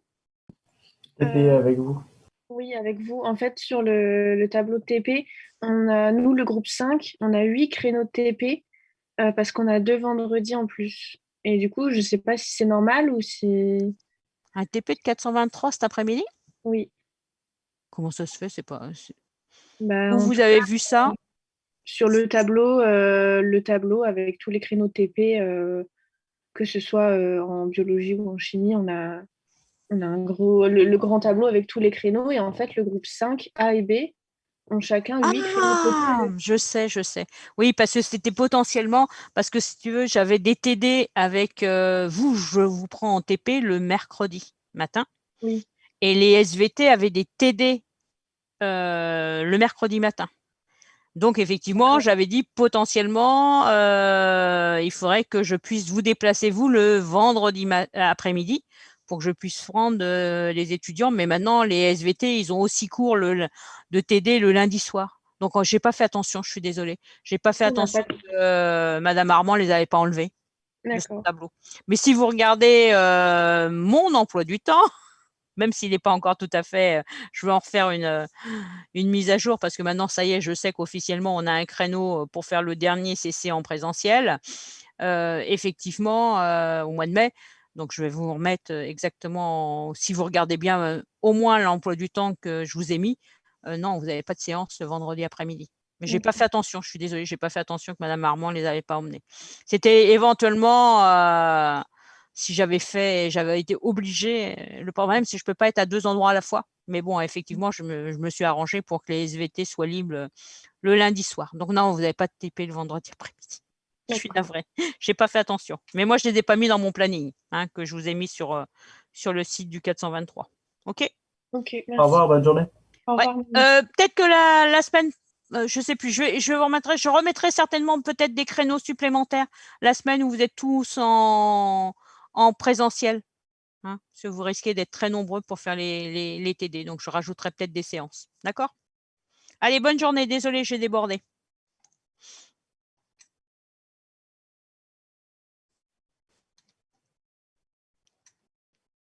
TP avec vous. Oui, avec vous. En fait, sur le tableau de TP, on a, nous, le groupe 5, on a 8 créneaux de TP parce qu'on a 2 vendredis en plus. Et du coup, je ne sais pas si c'est normal ou si... Un TP de 423 cet après-midi? Oui. Comment ça se fait? C'est pas. Bah, Où vous avez vu ça? Sur le tableau avec tous les créneaux de TP, que ce soit en biologie ou en chimie, on a un le grand tableau avec tous les créneaux. Et en fait, le groupe 5, A et B, ont chacun 8 créneaux de TP. Je sais. Oui, parce que c'était potentiellement, parce que si tu veux, j'avais des TD avec vous, je vous prends en TP le mercredi matin. Oui. Et les SVT avaient des TD le mercredi matin. Donc, effectivement, j'avais dit potentiellement, il faudrait que je puisse vous déplacer, vous, le vendredi après-midi pour que je puisse prendre les étudiants. Mais maintenant, les SVT, ils ont aussi cours de TD le lundi soir. Donc, je n'ai pas fait attention, je suis désolée. Je n'ai pas fait attention que Madame Armand ne les avait pas enlevés de ce tableau. Mais si vous regardez mon emploi du temps, même s'il n'est pas encore tout à fait, je vais en refaire une mise à jour parce que maintenant, ça y est, je sais qu'officiellement, on a un créneau pour faire le dernier CC en présentiel, effectivement, au mois de mai. Donc, je vais vous remettre exactement, si vous regardez bien, au moins l'emploi du temps que je vous ai mis. Non, vous n'avez pas de séance le vendredi après-midi. Mais je n'ai pas fait attention, je suis désolée, je n'ai pas fait attention que Madame Armand ne les avait pas emmenés. C'était éventuellement, si j'avais été obligée, le problème, c'est que je ne peux pas être à 2 endroits à la fois. Mais bon, effectivement, je me suis arrangée pour que les SVT soient libres le lundi soir. Donc non, vous n'avez pas de TP le vendredi après-midi. Je suis navrée. Je n'ai pas fait attention. Mais moi, je ne les ai pas mis dans mon planning, hein, que je vous ai mis sur le site du 423. OK? Ok, merci. Au revoir, bonne journée. Au revoir. Peut-être que la semaine, je ne sais plus, je remettrai certainement peut-être des créneaux supplémentaires la semaine où vous êtes tous en présentiel. Hein, parce que vous risquez d'être très nombreux pour faire les TD. Donc, je rajouterai peut-être des séances. D'accord? Allez, bonne journée. Désolée, j'ai débordé.